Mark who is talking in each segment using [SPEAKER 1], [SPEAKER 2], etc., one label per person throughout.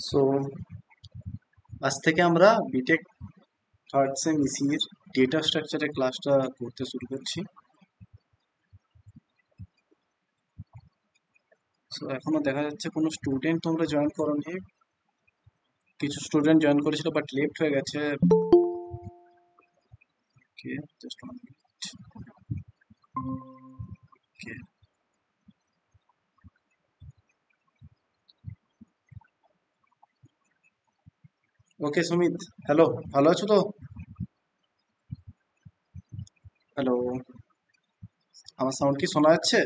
[SPEAKER 1] So আজ থেকে আমরা বিটেক থার্ড সেম ইসি এর ডেটা স্ট্রাকচারের ক্লাসটা করতে শুরু করছি। সো এখনো দেখা যাচ্ছে কোনো স্টুডেন্ট তোমরা জয়েন করোনি। কিছু স্টুডেন্ট জয়েন করেছিল বাট লেফট হয়ে গেছে। ওকে, জাস্ট ওয়ান মিনিট। ওকে, ওকে সুমিত, হ্যালো, ভালো আছো তো? হ্যালো, আমার সাউন্ড কি শোনা যাচ্ছে?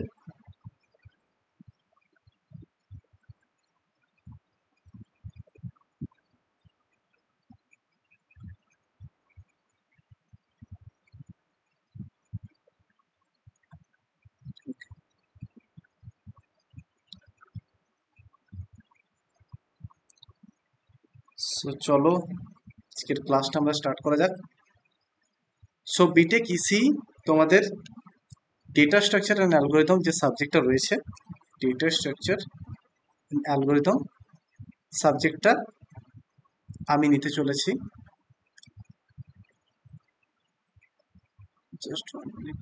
[SPEAKER 1] সো চলো আজকের ক্লাসটা আমরা স্টার্ট করা যাক। সো বিটেক ইসি তোমাদের ডেটা স্ট্রাকচার অ্যান্ড অ্যালগোরিদম যে সাবজেক্টটা রয়েছে, ডেটা স্ট্রাকচার অ্যালগোরিদম সাবজেক্টটা আমি নিতে চলেছি। Just one minute.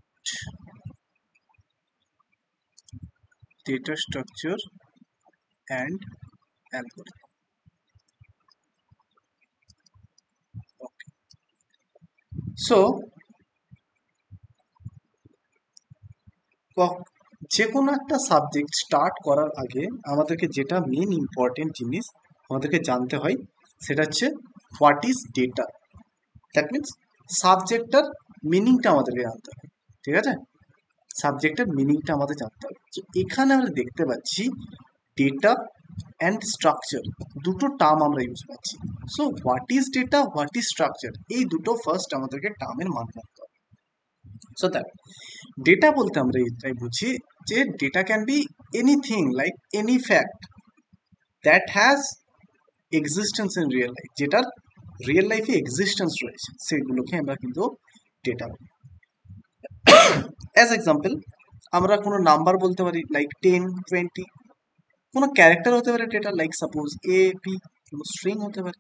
[SPEAKER 1] Data structure and algorithm. Okay, so যে কোনো একটা সাবজেক্ট স্টার্ট করার আগে আমাদেরকে যেটা মেন ইম্পর্টেন্ট জিনিস আমাদেরকে জানতে হয় সেটা হচ্ছে what is data. That means সাবজেক্টটার মিনিংটা আমাদেরকে জানতে হবে। ঠিক আছে, সাবজেক্টের মিনিংটা আমাদের জানতে হবে। তো এখানে আমরা দেখতে পাচ্ছি ডেটা অ্যান্ড স্ট্রাকচার দুটো টার্ম আমরা ইউজ পাচ্ছি। So what is data, what is structure, এই দুটো ফার্স্ট আমাদেরকে টার্মের মান রাখতে হবে। সো দ্যাট ডেটা বলতে আমরা এটাই বুঝি যে data can be anything like any fact that has existence in real life, যেটার রিয়েল লাইফে এক্সিস্টেন্স রয়েছে সেগুলোকে আমরা কিন্তু ডেটা বলি। অ্যাজ এক্সাম্পল আমরা কোনো নাম্বার বলতে পারি লাইক 10, 20, কোনো ক্যারেক্টার হতে পারে data like suppose A, B, কোনো স্ট্রিং হতে পারে,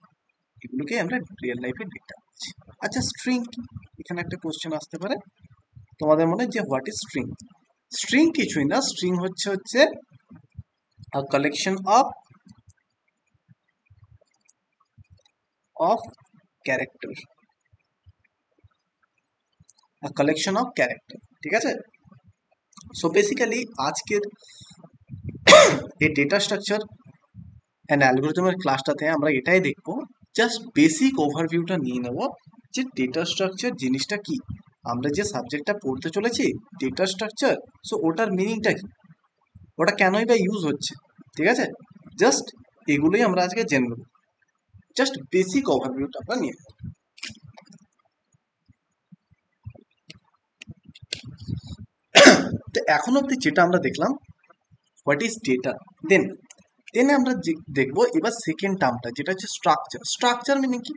[SPEAKER 1] এগুলোকে আমরা রিয়েল লাইফে ডেটা বলছি। আচ্ছা, স্ট্রিং কি? এখানে একটা কোশ্চেন আসতে পারে তোমাদের মনে যে হোয়াট ইজ স্ট্রিং। স্ট্রিং কিছুই না, স্ট্রিং হচ্ছে a collection of character, a collection of character। ঠিক আছে, সো বেসিক্যালি আজকের এই ডেটা স্ট্রাকচার অ্যান্ড অ্যালগোরিদমের ক্লাসটাতে আমরা এটাই দেখবো, জাস্ট বেসিক ওভারভিউটা নিয়ে নেব যে ডেটা স্ট্রাকচার জিনিসটা কি। আমরা যে সাবজেক্টটা পড়তে চলেছি ডেটা স্ট্রাকচার, সো ওটার মিনিংটা কি, ওটা কেনই বা ইউজ হচ্ছে। ঠিক আছে, জাস্ট এগুলোই আমরা আজকে জেনে নেব। জাস্ট বেসিক ওভারভিউটা আমরা নিয়ে নেব। তো এখন অব্দি যেটা আমরা দেখলাম হোয়াট ইজ ডেটা, দেন দেন আমরা দেখবো এবার সেকেন্ড টার্মটা যেটা হচ্ছে স্ট্রাকচার। স্ট্রাকচার মিনিং কি?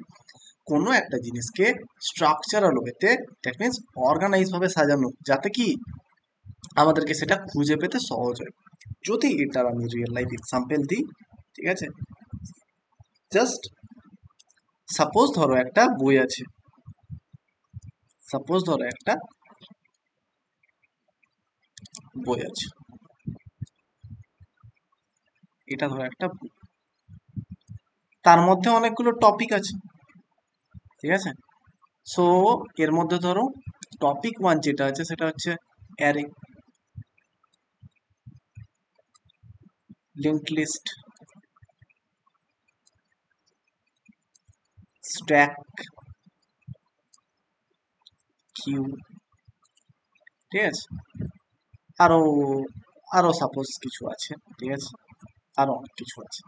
[SPEAKER 1] কোনো একটা জিনিসকে স্ট্রাকচারাল ওয়েতে, দ্যাট মিনস অর্গানাইজ ভাবে সাজানো, যাতে কি আমাদেরকে সেটা খুঁজে পেতে সহজ হয়। যদি এটার আমি রিয়েল লাইফ এক্সাম্পল দিই, ঠিক আছে, জাস্ট সাপোজ ধরো একটা বই আছে, সাপোজ ধরো একটা বই আছে, এটা ধরো একটা বই, তার মধ্যে অনেকগুলো টপিক আছে। ঠিক আছে, সো এর মধ্যে ধরো টপিক ওয়ান যেটা আছে সেটা হচ্ছে array, link list, stack, queue. ঠিক আছে, আরো আরো সাপোজ কিছু আছে। ঠিক আছে, আরো অনেক কিছু আছে।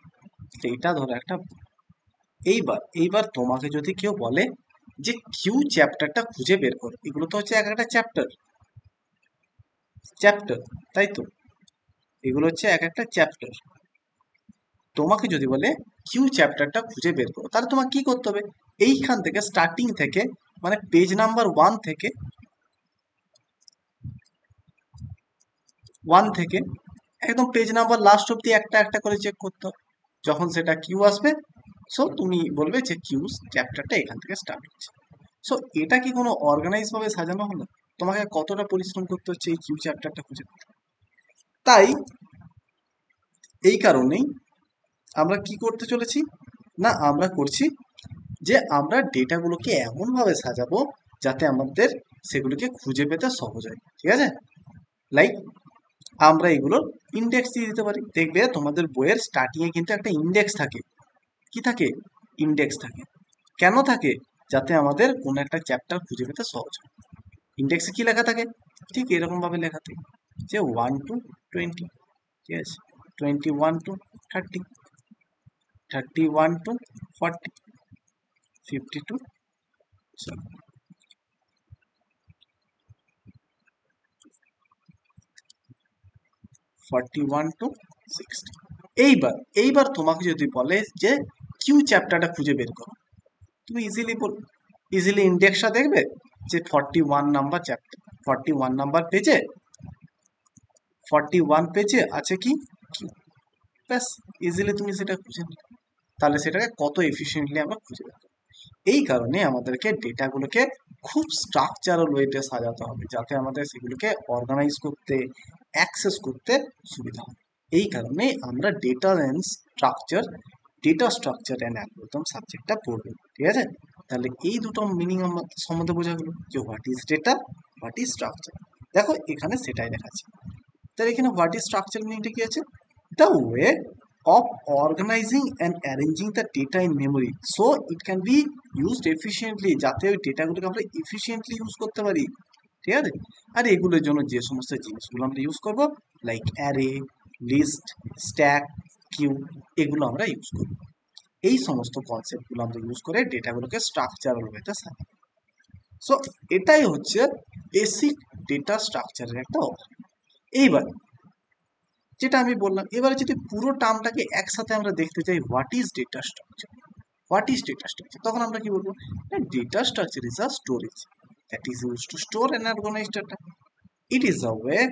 [SPEAKER 1] তো এটা ধরো একটা, এইবার তোমাকে যদি কেউ বলে যে কিউ চ্যাপ্টারটা খুঁজে বের করো, এগুলো তো হচ্ছে এক একটা চ্যাপ্টার, চ্যাপ্টার, তাই তো, এগুলো হচ্ছে এক একটা চ্যাপ্টার। তোমাকে যদি বলে কিউ চ্যাপ্টারটা খুঁজে বের করো, তাহলে তোমাকে কি করতে হবে? এইখান থেকে স্টার্টিং থেকে, মানে পেজ নাম্বার ওয়ান থেকে একদম পেজ নাম্বার লাস্ট অব্দি একটা একটা করে চেক করতে হবে। যখন সেটা কিউ আসবে, সো তুমি বলবে যে কিউ চ্যাপ্টারটা এখান থেকে স্টার্ট হচ্ছে। সো এটা কি কোনো অর্গানাইজ ভাবে সাজানো হলো? তোমাকে কতটা পরিশ্রম করতে হচ্ছে এই কিউ চ্যাপ্টারটা খুঁজে পেতে। তাই এই কারণেই আমরা কি করতে চলেছি, না আমরা করছি যে আমরা ডেটাগুলোকে এমনভাবে সাজাবো যাতে আমাদের সেগুলোকে খুঁজে পেতে সহজ হয়, ঠিক আছে? লাইক আমরা এগুলোর ইন্ডেক্স দিয়ে দিতে পারি। দেখবে তোমাদের বইয়ের স্টার্টিংয়ে কিন্তু একটা ইন্ডেক্স থাকে। কি থাকে? ইন্ডেক্স থাকে। কেন থাকে? যাতে আমাদের কোনো একটা চ্যাপ্টার খুঁজে পেতে সহজ হয়। ইন্ডেক্সে কি লেখা থাকে? ঠিক এরকম ভাবে লেখা থাকে যে 1 to 20, ঠিক আছে, 21 to 30, 31 to 40, 50 to 41 to 60। এইবার এইবার তোমাকে যদি বলে যে কিউ চ্যাপ্টারটা খুঁজে বের করো, তুমি ইজিলি ইন্ডেক্সটা দেখবে যে 41 নাম্বার চ্যাপ্টার, 41 নাম্বার পেজে, 41 পেজে আছে কি কিউ, ব্যাস ইজিলি তুমি সেটা খুঁজে নিলে। তাহলে সেটাকে কত এফিসিয়েন্টলি আমরা খুঁজে বের করবো। এই কারণে আমাদেরকে ডেটাগুলোকে খুব স্ট্রাকচারাল ওয়েতে সাজাতে হবে যাতে আমাদের সেগুলোকে অর্গানাইজ করতে, অ্যাক্সেস করতে সুবিধা হয়। এই কারণে আমরা ডেটা স্ট্রাকচার অ্যান্ড অ্যালগরিদম সাবজেক্টটা পড়বো, ঠিক আছে? তাহলে এই দুটো মিনিং আমার সম্বন্ধে বোঝা গেল যে what is data, what is structure. দেখো এখানে সেটাই দেখাচ্ছে। তাহলে এখানে হোয়াট ইজ স্ট্রাকচার মিনিংটা কি আছে? The way of organizing and arranging the data in memory so it can be used efficiently, যাতে ওই ডেটাগুলোকে আমরা এফিসিয়েন্টলি ইউজ করতে পারি, ঠিক আছে? আর এগুলোর জন্য যে সমস্ত জিনিসগুলো আমরা ইউজ করব, like array, list, stack, queue, এগুলো আমরা ইউজ করব। এই সমস্ত কনসেপ্টগুলো আমরা ইউজ করে ডেটাগুলোকে স্ট্রাকচারাল ওয়েতে সাজাবো। সো এটাই হচ্ছে বেসিক ডেটা স্ট্রাকচারের একটা অভাব। এইবার যেটা আমি বললাম, এবারে যদি পুরো টার্মটাকে একসাথে আমরা দেখতে চাই, what is data structure, what is data structure, তখন আমরা কি বলবো? Data structure is a storage that is used to store and organize data. It is a way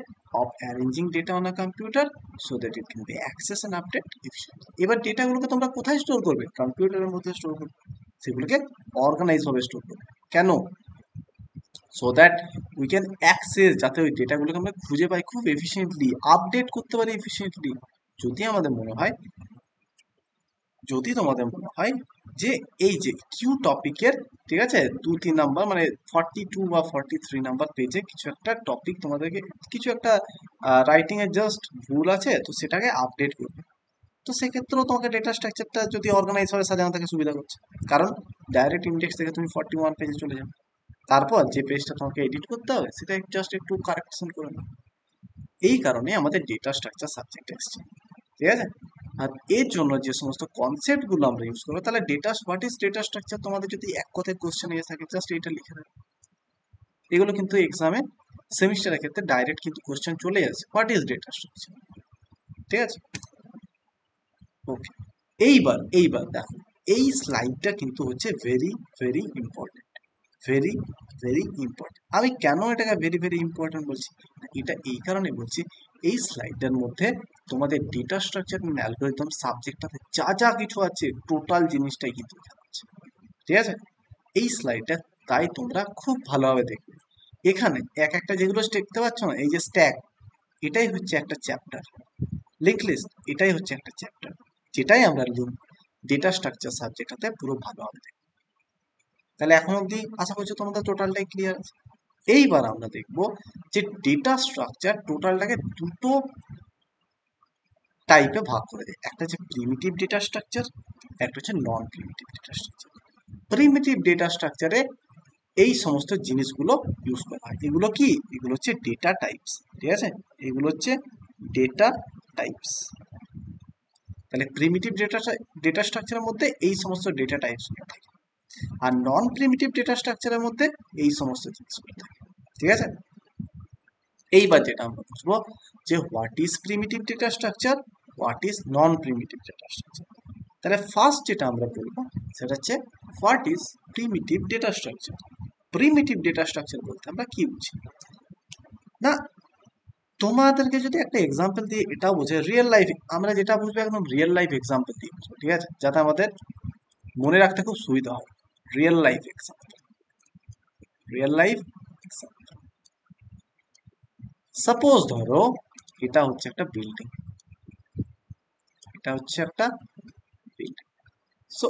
[SPEAKER 1] of arranging data on a computer so that it can be accessed and updated efficiently. এবার ডেটাগুলোকে তোমরা কোথায় store করবে? কম্পিউটারের মধ্যে store করবে। সেগুলোকে organise ভাবে store করবে। কেন? So that we can access, যাতে ওই ডেটাগুলোকে আমরা খুঁজে পাই খুব এফিসিয়েন্টলি, আপডেট করতে পারি এফিসিয়েন্টলি। যদি আমাদের মনে হয়, যদি তোমাদের মনে হয় যে এই যে কিউ টপিকের, ঠিক আছে, 2-3 নাম্বার মানে 42 বা 43 নাম্বার পেজে কিছু একটা টপিক তোমাদেরকে, কিছু একটা রাইটিং এর জাস্ট ভুল আছে, তো সেটাকে আপডেট করবে, তো সেক্ষেত্রেও তোমাকে ডেটা স্ট্রাকচারটা যদি অর্গানাইজ ভাবে সাজানো থাকে সুবিধা করছে। কারণ ডাইরেক্ট ইন্ডেক্স থেকে তুমি 41 পেজে চলে যাবে, তারপর যে পেজটা তোমাকে এডিট করতে হবে সেটা জাস্ট একটু কারেকশন করে নাও। এই কারণে আমাদের ডেটা স্ট্রাকচার সাবজেক্ট এসছে, ঠিক আছে? আর এর জন্য যে সমস্ত কনসেপ্টগুলো আমরা ইউজ করবো, তাহলে হোয়াট ইজ ডেটা স্ট্রাকচার, তোমাদের যদি এক কথায় কোশ্চেন এসে থাকে জাস্ট এটা লিখে দেবে। এগুলো কিন্তু এক্সামে সেমিস্টারের ক্ষেত্রে ডাইরেক্ট কিন্তু কোশ্চেন চলে আসে, হোয়াট ইজ ডেটা স্ট্রাকচার, ঠিক আছে? ওকে, এইবার দেখো, এই স্লাইডটা কিন্তু হচ্ছে very very important, very very important. আমি কেন এটাকে ভেরি ভেরি ইম্পর্টেন্ট বলছি? এটা এই কারণে বলছি, এই স্লাইডের মধ্যে তোমাদের ডেটা স্ট্রাকচার এন্ড অ্যালগরিদম সাবজেক্টটাতে যা যা কিছু আছে টোটাল জিনিসটাই কিন্তু এখানে আছে, ঠিক আছে? এই স্লাইডটা তাই তোমরা খুব ভালোভাবে দেখবে। এখানে এক একটা যেগুলো দেখতে পাচ্ছ না, এই যে স্ট্যাক, এটাই হচ্ছে একটা চ্যাপ্টার। লিঙ্ক লিস্ট, এটাই হচ্ছে একটা চ্যাপ্টার, যেটাই আমরা ডেটা স্ট্রাকচার সাবজেক্টটাতে পুরো ভালোভাবে দেখব। তাহলে এখন অবধি আশা করছি তোমাদের টোটালটাই ক্লিয়ার আছে। এইবার আমরা দেখব যে ডেটা স্ট্রাকচার টোটালটাকে দুটো টাইপে ভাগ করে দেয়, একটা হচ্ছে প্রিমিটিভ ডেটা স্ট্রাকচার, একটা হচ্ছে non primitive data structure. Primitive data স্ট্রাকচারে এই সমস্ত জিনিসগুলো ইউজ করা হয়। এগুলো কি? এগুলো হচ্ছে ডেটা টাইপস, ঠিক আছে? এগুলো হচ্ছে ডেটা টাইপস। তাহলে প্রিমিটিভ ডেটা স্ট্রাকচারের মধ্যে এই সমস্ত ডেটা টাইপসগুলো থাকে, আর নন প্রিমিটিভ ডেটা স্ট্রাকচারের মধ্যে এই সমস্ত জিনিসগুলো থাকে, ঠিক আছে? এইবার যেটা আমরা বুঝবো যে what is primitive data structure, what is non primitive data structure. তাহলে ফার্স্ট যেটা আমরা বলবো সেটা হচ্ছে what is primitive data structure. Primitive data structure বলতে আমরা কি বুঝি? না, তোমাদেরকে যদি একটা এক্সাম্পল দিয়ে এটাও বোঝে রিয়েল লাইফ, আমরা যেটা বুঝবো একদম রিয়েল লাইফ এক্সাম্পল দিয়ে বুঝবো, ঠিক আছে, যাতে আমাদের মনে রাখতে খুব সুবিধা হয়। Real life example, real life example. Suppose ধরো এটা হচ্ছে একটা বিল্ডিং, এটা হচ্ছে একটা বিল্ডিং। সো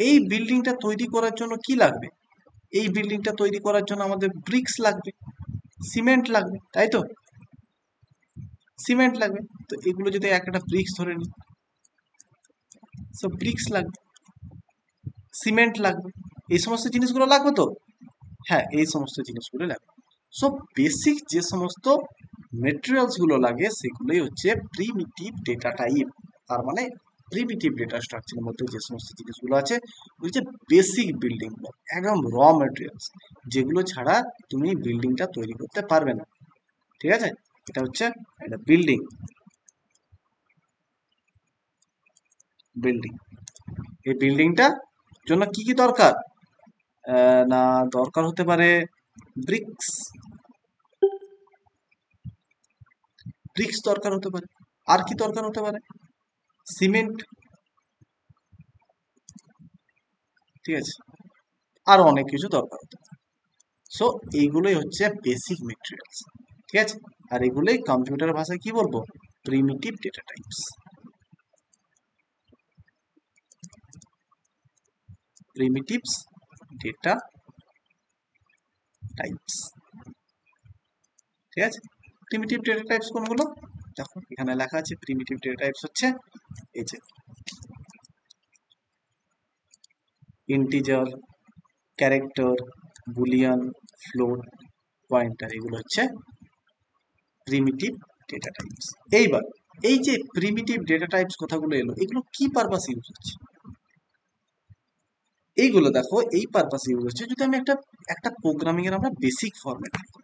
[SPEAKER 1] এই বিল্ডিংটা তৈরি করার জন্য কি লাগবে? এই বিল্ডিংটা তৈরি করার জন্য আমাদের ব্রিক্স লাগবে, সিমেন্ট লাগবে, তাই তো? সিমেন্ট লাগবে। তো এগুলো যদি একটা ব্রিক্স ধরে নিই, সো ব্রিক্স লাগবে, সিমেন্ট লাগবে, এই সমস্ত জিনিসগুলো লাগবে তো। হ্যাঁ, এই সমস্ত জিনিসগুলো লাগবে। সো বেসিক যে সমস্ত মেটেরিয়ালস গুলো লাগে সেগুলোই হচ্ছে প্রিমিটিভ ডেটা টাইপ। তার মানে প্রিমিটিভ ডেটা স্ট্রাকচারের মধ্যে যে সমস্ত জিনিসগুলো আছে হচ্ছে বেসিক বিল্ডিং ব্লক, একদম র মেটেরিয়ালস, যেগুলো ছাড়া তুমি বিল্ডিংটা তৈরি করতে পারবে না। ঠিক আছে, এটা হচ্ছে একটা বিল্ডিং। বিল্ডিং, এই বিল্ডিংটা জন্য কি কি দরকার? না, দরকার হতে পারে ব্রিক্স, ব্রিক্স দরকার হতে পারে। আর কি দরকার হতে পারে? সিমেন্ট, ঠিক আছে, আর অনেক কিছু দরকার হতে পারে। সো এইগুলোই হচ্ছে বেসিক মেটেরিয়ালস, ঠিক আছে। আর এগুলোই কম্পিউটার ভাষায় কি বলবো? Primitive data types. Primitives data types, ঠিক আছে। প্রিমিটিভ ডেটা টাইপস কোনগুলো? দেখো এখানে লেখা আছে প্রিমিটিভ ডেটা টাইপস হচ্ছে এই যে integer, character, Boolean, float, pointer, এগুলো হচ্ছে প্রিমিটিভ ডেটা টাইপস। এইবার এই যে প্রিমিটিভ ডেটা টাইপস কথাগুলো এলো, এগুলো কি পারপাস ইউজ হচ্ছে? এইগুলো দেখো এই পারপাস ইউজ হচ্ছে যদি আমি একটা একটা প্রোগ্রামিং এর আমরা বেসিক ফরম্যাট লিখি।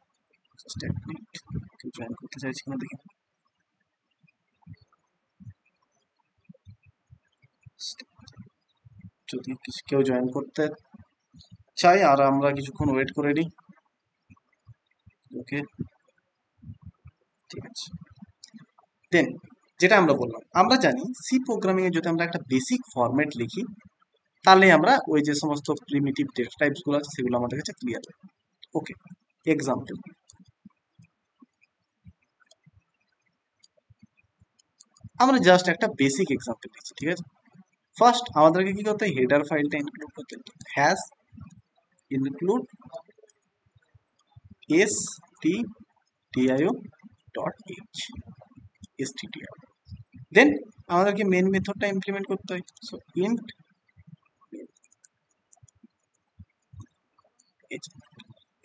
[SPEAKER 1] জাস্ট এক মিনিট, কেউ জয়েন করতে চাইছি কিনা দেখি। যদি কেউ জয়েন করতে চাই আর আমরা কিছুক্ষণ ওয়েট করে নিই। ওকে, ঠিক আছে। দেন যেটা আমরা বললাম, আমরা জানি সি প্রোগ্রামিং এ যদি আমরা একটা বেসিক ফরম্যাট লিখি তাহলে আমরা ওই যে সমস্ত প্রিমিটিভ ডেটা টাইপস গুলো আছে সেগুলো আমাদের কাছে ক্লিয়ার হবে। ওকে, এক্সাম্পল, আমরা জাস্ট একটা বেসিক এক্সাম্পল দিচ্ছি, ঠিক আছে। ফার্স্ট আমাদেরকে কি করতে হয়? হেডার ফাইলটা ইনক্লুড করতে হবে। Has include stdio dot h, stdio। দেন আমাদেরকে মেন মেথডটা ইমপ্লিমেন্ট করতে হয়। সো ইন্ট,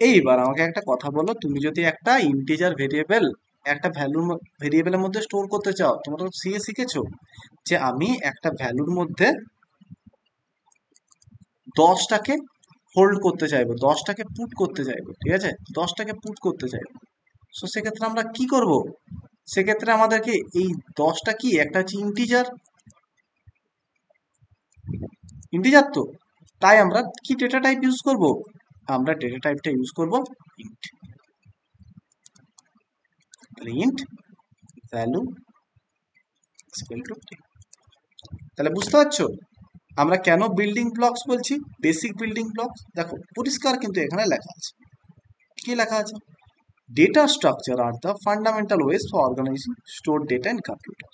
[SPEAKER 1] এইবার আমাকে একটা কথা বলো, তুমি যদি একটা ইন্টিজার ভেরিয়েবল একটা ভেরিয়েবলের মধ্যে স্টোর করতে চাও, তোমরা তো সিএ শিখেছো যে আমি একটা ভ্যালুর মধ্যে 10টাকে হোল্ড করতে চাইবো, 10টাকে পুট করতে চাইবো, ঠিক আছে, 10টাকে পুট করতে চাইবো। সো সেক্ষেত্রে আমরা কি করব? সেক্ষেত্রে আমাদেরকে এই 10টা কি একটা হচ্ছে ইন্টিজার, ইন্টিজার তো, তাই আমরা কি ডেটা টাইপ ইউজ করব? আমরা ডেটা টাইপটা ইউজ করব int. Int value equal to 10। তাহলে বুঝতে পারছো আমরা কেন বিল্ডিং ব্লকস বলছি, বেসিক বিল্ডিং ব্লকস? দেখো পরিষ্কার কিন্তু এখানে লেখা আছে, কি লেখা আছে? Data structure are the fundamental ways for organising store data in computer,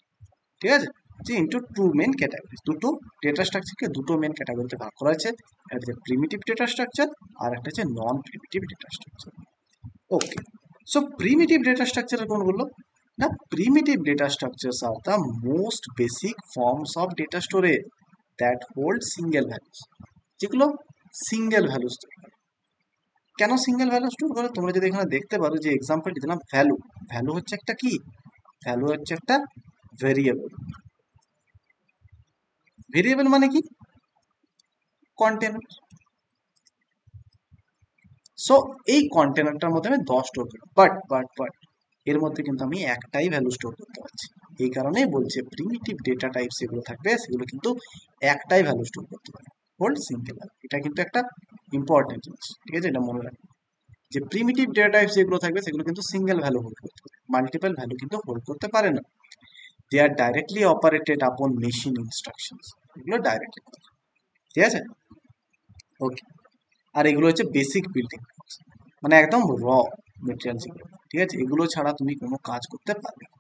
[SPEAKER 1] ঠিক আছে। যে ইন্টু টু মেন ক্যাটাগরিজ, দুটো ডেটা স্ট্রাকচারকে দুটো মেন ক্যাটাগরিতে ভাগ করা হয়েছে, একটা হচ্ছে প্রিমিটিভ ডেটা স্ট্রাকচার আর একটা হচ্ছে non primitive data structure. Okay, so primitive data structure কোনগুলো? না, primitive data structures are the most basic forms of data storage that hold single values, যেগুলো সিঙ্গেল ভ্যালু স্টোর করে। কেন সিঙ্গেল ভ্যালু স্টোর করে? তোমরা যদি এখানে দেখতে পারো যে এক্সাম্পলটি দিলাম, ভ্যালু, ভ্যালু হচ্ছে একটা কি? ভ্যালু হচ্ছে একটা ভেরিয়েবল। ভেরিয়েবল মানে কি? কন্টেনার। সো এই কন্টেনারটার মধ্যে আমি 10 স্টোর করি, বাট এর মধ্যে কিন্তু আমি একটাই ভ্যালু স্টোর করতে পারছি। এই কারণেই বলছে প্রিমিটিভ ডেটা টাইপ যেগুলো থাকবে সেগুলো কিন্তু একটাই ভ্যালু স্টোর করতে পারে, হোল্ড সিঙ্গেল ভ্যালু। এটা কিন্তু একটা ইম্পর্টেন্ট জিনিস, ঠিক আছে, এটা মনে রাখবে যে প্রিমিটিভ ডেটা টাইপ যেগুলো থাকবে সেগুলো কিন্তু সিঙ্গেল ভ্যালু হোল্ড করতে পারে। মাল্টিপল ভ্যালু কিন্তু হোল্ড করতে পারে না। দে আর ডাইরেক্টলি অপারেটেড আপন মেশিন ইনস্ট্রাকশনস, এগুলো ডাইরেক্টলি, ঠিক আছে। ওকে, আর এগুলো হচ্ছে বেসিক বিল্ডিং, মানে একদম র মেটেরিয়ালস, ঠিক আছে। এগুলো ছাড়া তুমি কোনো কাজ করতে পারবে না।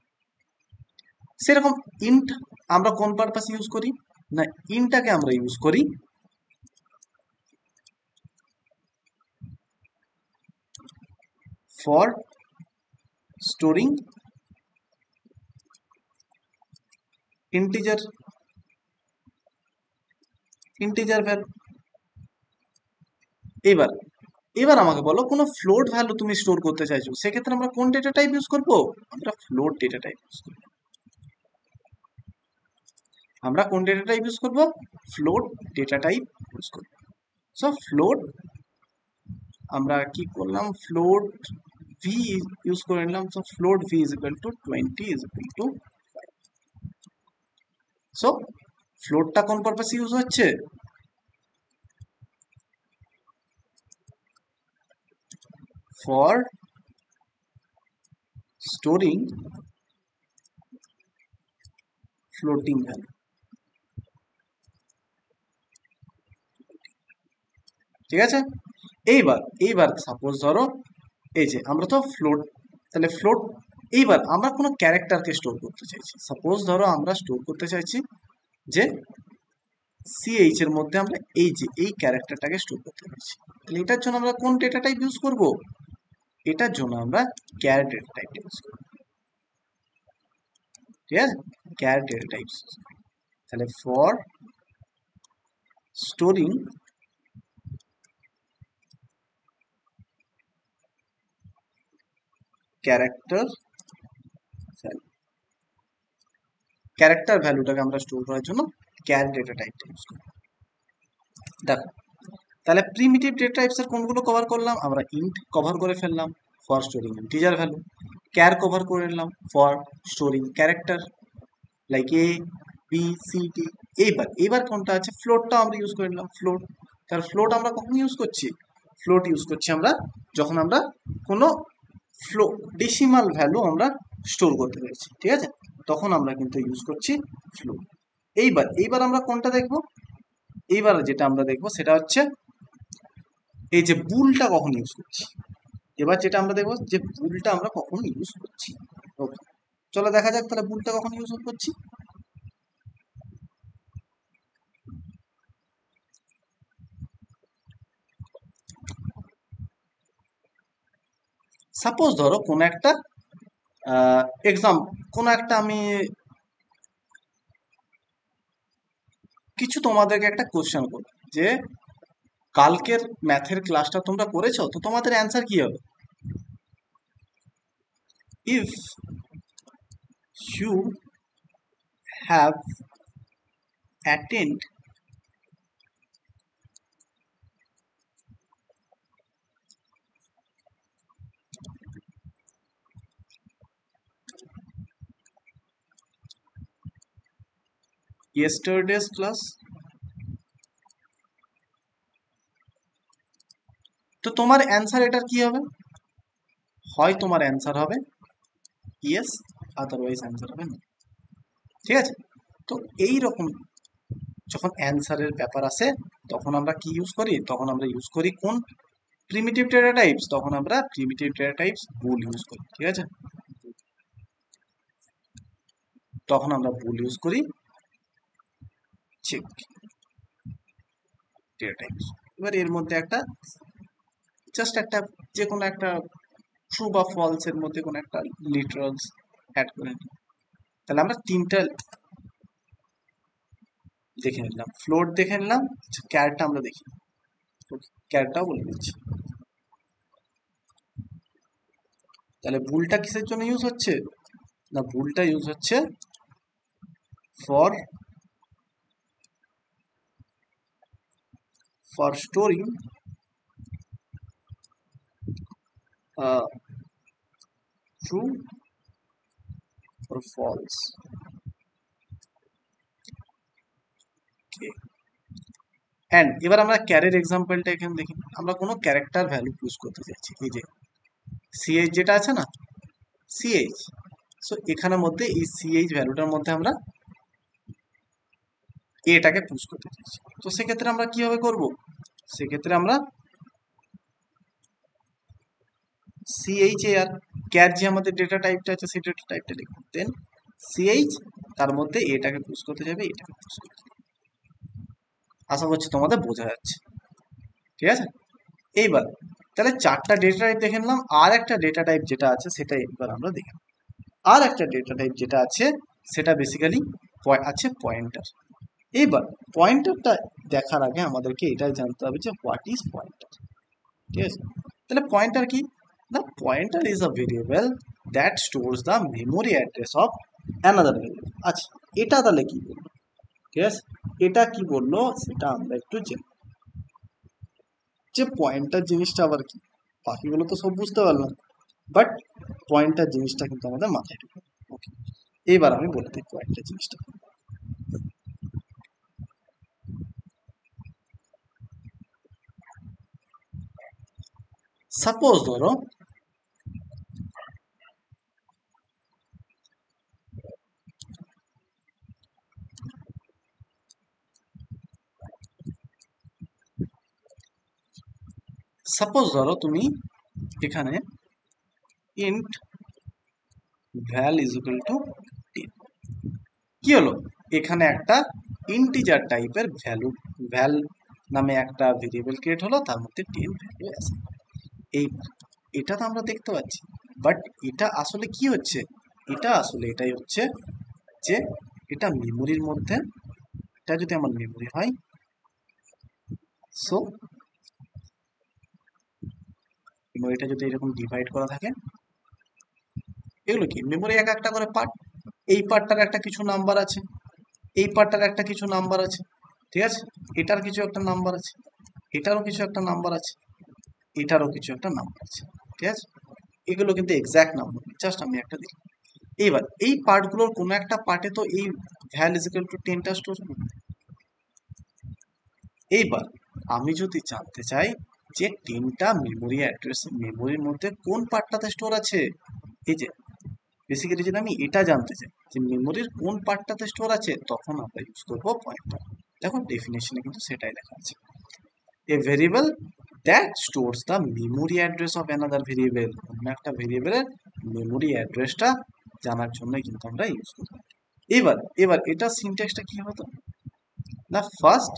[SPEAKER 1] সেরকম ইন্ট আমরা কোন পারপাস ইউজ করি না, ইন্টটাকে আমরা ইউজ করি ফর স্টোরিং ইন্টিজার ভ্যালু। এবার এবার আমাকে বলো, কোনো ফ্লোট ভ্যালু তুমি স্টোর করতে চাইছো, সেক্ষেত্রে আমরা কোন ডেটা টাইপ ইউজ করবো? আমরা ফ্লোট ডেটা টাইপ ইউজ করবো। আমরা কোন ডেটা টাইপ ইউজ করবো? ফ্লোট ডেটা টাইপ ইউজ করবো। সো ফ্লোট আমরা কি করলাম, ফ্লোট ভি ইউজ করে নিলাম। So float V is equal to 20 is equal to 5। So ফ্লোটটা কোন পারপাসে ইউজ হচ্ছে? ফর স্টোরিং ফ্লোটিং ভ্যালু, ঠিক আছে। এইবার এইবার সাপোজ ধরো, এই যে আমরা তো ফ্লোট, তাহলে ফ্লোট, এইবার আমরা কোনো ক্যারেক্টারকে স্টোর করতে চাইছি। সাপোজ ধরো আমরা স্টোর করতে চাইছি যে সিএইচ এর মধ্যে আমরা এই যে এই ক্যারেক্টারটাকে স্টোর করতে চাইছি, তাহলে এটার জন্য আমরা কোন ডেটা টাইপ ইউজ করব? এটার জন্য আমরা ক্যার ডেটা টাইপ ইউজ করব, ঠিক আছে, ক্যার ডেটা টাইপ। তাহলে for storing character value, character ভ্যালুটাকে আমরা স্টোর করার জন্য ক্যার ডেটা টাইপটা ইউজ করব। দেখো, তাহলে প্রিমিটিভ ডেটা টাইপস এর কোনগুলো কভার করলাম আমরা? ইন্ট কভার করে ফেললাম for storing integer value, char cover করে নিলাম for storing character like A B C D. এইবার কোনটা আছে? ফ্লোটটা আমরা ইউজ করে নিলাম, ফ্লোট। তার ফ্লোট আমরা কখন ইউজ করছি? ফ্লোট ইউজ করছি আমরা যখন আমরা কোনো ডেসিমাল ভ্যালু আমরা স্টোর করতে পেরেছি, ঠিক আছে, তখন আমরা কিন্তু ইউজ করছি ফ্লোট। এইবার আমরা কোনটা দেখব? এইবার যেটা আমরা দেখবো সেটা হচ্ছে এই যে বুলটা কখন ইউজ করছি। এবার যেটা আমরা দেখবো যে বুলটা আমরা কখন ইউজ করছি। ওকে, চলো দেখা যাক তাহলে বুলটা কখন ইউজ করছি। সাপোজ ধরো কোন একটা কোনো একটা আমি কিছু তোমাদেরকে একটা কোশ্চেন করব যে কালকের ম্যাথের ক্লাসটা তোমরা করেছো, তো তোমাদের অ্যান্সার কি হবে? If you have attend yesterday's class, তো তোমার অ্যান্সার এটার কি হবে? হয় তোমার অ্যান্সার হবে ইয়েস, আদারওয়াইজ অ্যান্সার হবে না, ঠিক আছে। তো এই রকম যখন অ্যান্সারের ব্যাপার আসে তখন আমরা কি ইউজ করি? তখন আমরা ইউজ করি কোন প্রিমিটিভ ডেটা টাইপস? তখন আমরা প্রিমিটিভ ডেটা টাইপস বুল ইউজ করি, ঠিক আছে। তখন আমরা বুল ইউজ করি চেক ডেটা টাইপস। এবার এর মধ্যে একটা জাস্ট একটা যে কোনো একটা ট্রু বা ফলস এর মধ্যে কোনো একটা লিটারালস অ্যাড করে নিই। তাহলে আমরা তিনটা দেখে নিলাম, ফ্লোট দেখে নিলাম, ক্যারটা আমরা দেখি, ক্যারটাও বলে দিচ্ছি। তাহলে বুলটা কিসের জন্য ইউজ হচ্ছে? না, বুলটা ইউজ হচ্ছে for storing true or false. And এবার আমরা ক্যারের এক্সাম্পলটা এখানে দেখি। আমরা কোনো ক্যারেক্টার ভ্যালু ইউজ করতে চাইছি, এই যে সিএইচ যেটা আছে না, সিএইচ। সো এখানের মধ্যে এই সিএইচ ভ্যালুটার মধ্যে আমরা এটাকে পুশ করতে চাইছি। তো সেক্ষেত্রে আমরা কিভাবে করব, সেক্ষেত্রে আমরা সিএইচ এ আর ক্যার যে আমাদের ডেটা টাইপটা আছে সেই ডেটা টাইপটা লিখব, দেন সিএইচ, তার মধ্যে এটাকে পুশ করতে যাবে, এটাকে পুশ করতে যাবে। আশা করছি তোমাদের বোঝা যাচ্ছে, ঠিক আছে। এইবার তাহলে চারটা ডেটা টাইপ দেখে নিলাম, আর একটা ডেটা টাইপ যেটা আছে সেটা এবার আমরা দেখে নেব। আর একটা ডেটা টাইপ যেটা আছে সেটা বেসিক্যালি আছে পয়েন্টার। এইবার পয়েন্টারটা দেখার আগে আমাদেরকে এটাই জানতে হবে যে হোয়াট ইজ পয়েন্টার, ঠিক আছে। তাহলে পয়েন্টার কি না, pointer is a variable that stores the memory address of another variable. আচ্ছা, এটা তাহলে কি বললো, ঠিক আছে, এটা কি বললো সেটা আমরা একটু জেনে, যে পয়েন্টার জিনিসটা আবার কি, বাকিগুলো তো সব বুঝতে পারলাম, বাট পয়েন্টার জিনিসটা কিন্তু আমাদের মাথায় ঢুকে। ওকে, এইবার আমি বলে দিই পয়েন্টার জিনিসটা। সাপোজ ধরো তুমি এখানে int val is equal to 10, কি হলো, এখানে একটা ইন্টিজার টাইপের ভ্যাল নামে একটা ভেরিয়েবল ক্রিয়েট হলো, তার মধ্যে 10 ভ্যালু আছে। এই এটা তো আমরা দেখতে পাচ্ছি, বাট এটা আসলে কি হচ্ছে, এটা আসলে এটাই হচ্ছে যে এটা মেমোরির মধ্যে, এটা যদি আমার মেমোরি হয়, সো মেমোরিটা যদি এরকম ডিভাইড করা থাকে, এগুলো কি মেমোরি এক একটা করে পার্ট, এই পার্টটার একটা কিছু নাম্বার আছে, এই পার্টটার একটা কিছু নাম্বার আছে, ঠিক আছে, এটার কিছু একটা নাম্বার আছে, এটারও কিছু একটা নাম্বার আছে, এটারও কিছু একটা নাম্বার আছে, ঠিক আছে। এগুলো কিন্তু এক্সাক্ট নাম্বার, জাস্ট আমি একটা দিই। এইবার এই পার্টগুলোর কোনো একটা পার্টে তো এই ভ্যাল ইজ ইকুয়াল টু 10টা স্টোর হবে। এইবার আমি যদি জানতে চাই যে 10টা মেমোরি অ্যাড্রেস মেমোরির মধ্যে কোন পার্টটাতে স্টোর আছে, এই যে বেসিক্যালি যদি আমি এটা জানতে চাই যে মেমোরির কোন পার্টটাতে স্টোর আছে, তখন আমরা ইউজ করবো পয়েন্টার। দেখো ডেফিনেশনে কিন্তু সেটাই লেখা আছে, a variable that stores the memory address of another variable. অন্য একটা ভেরিয়েবলের মেমোরি অ্যাড্রেসটা জানার জন্যই কিন্তু আমরা ইউজ করব। এবার এবার এটা সিনট্যাক্সটা কি হতো না, ফার্স্ট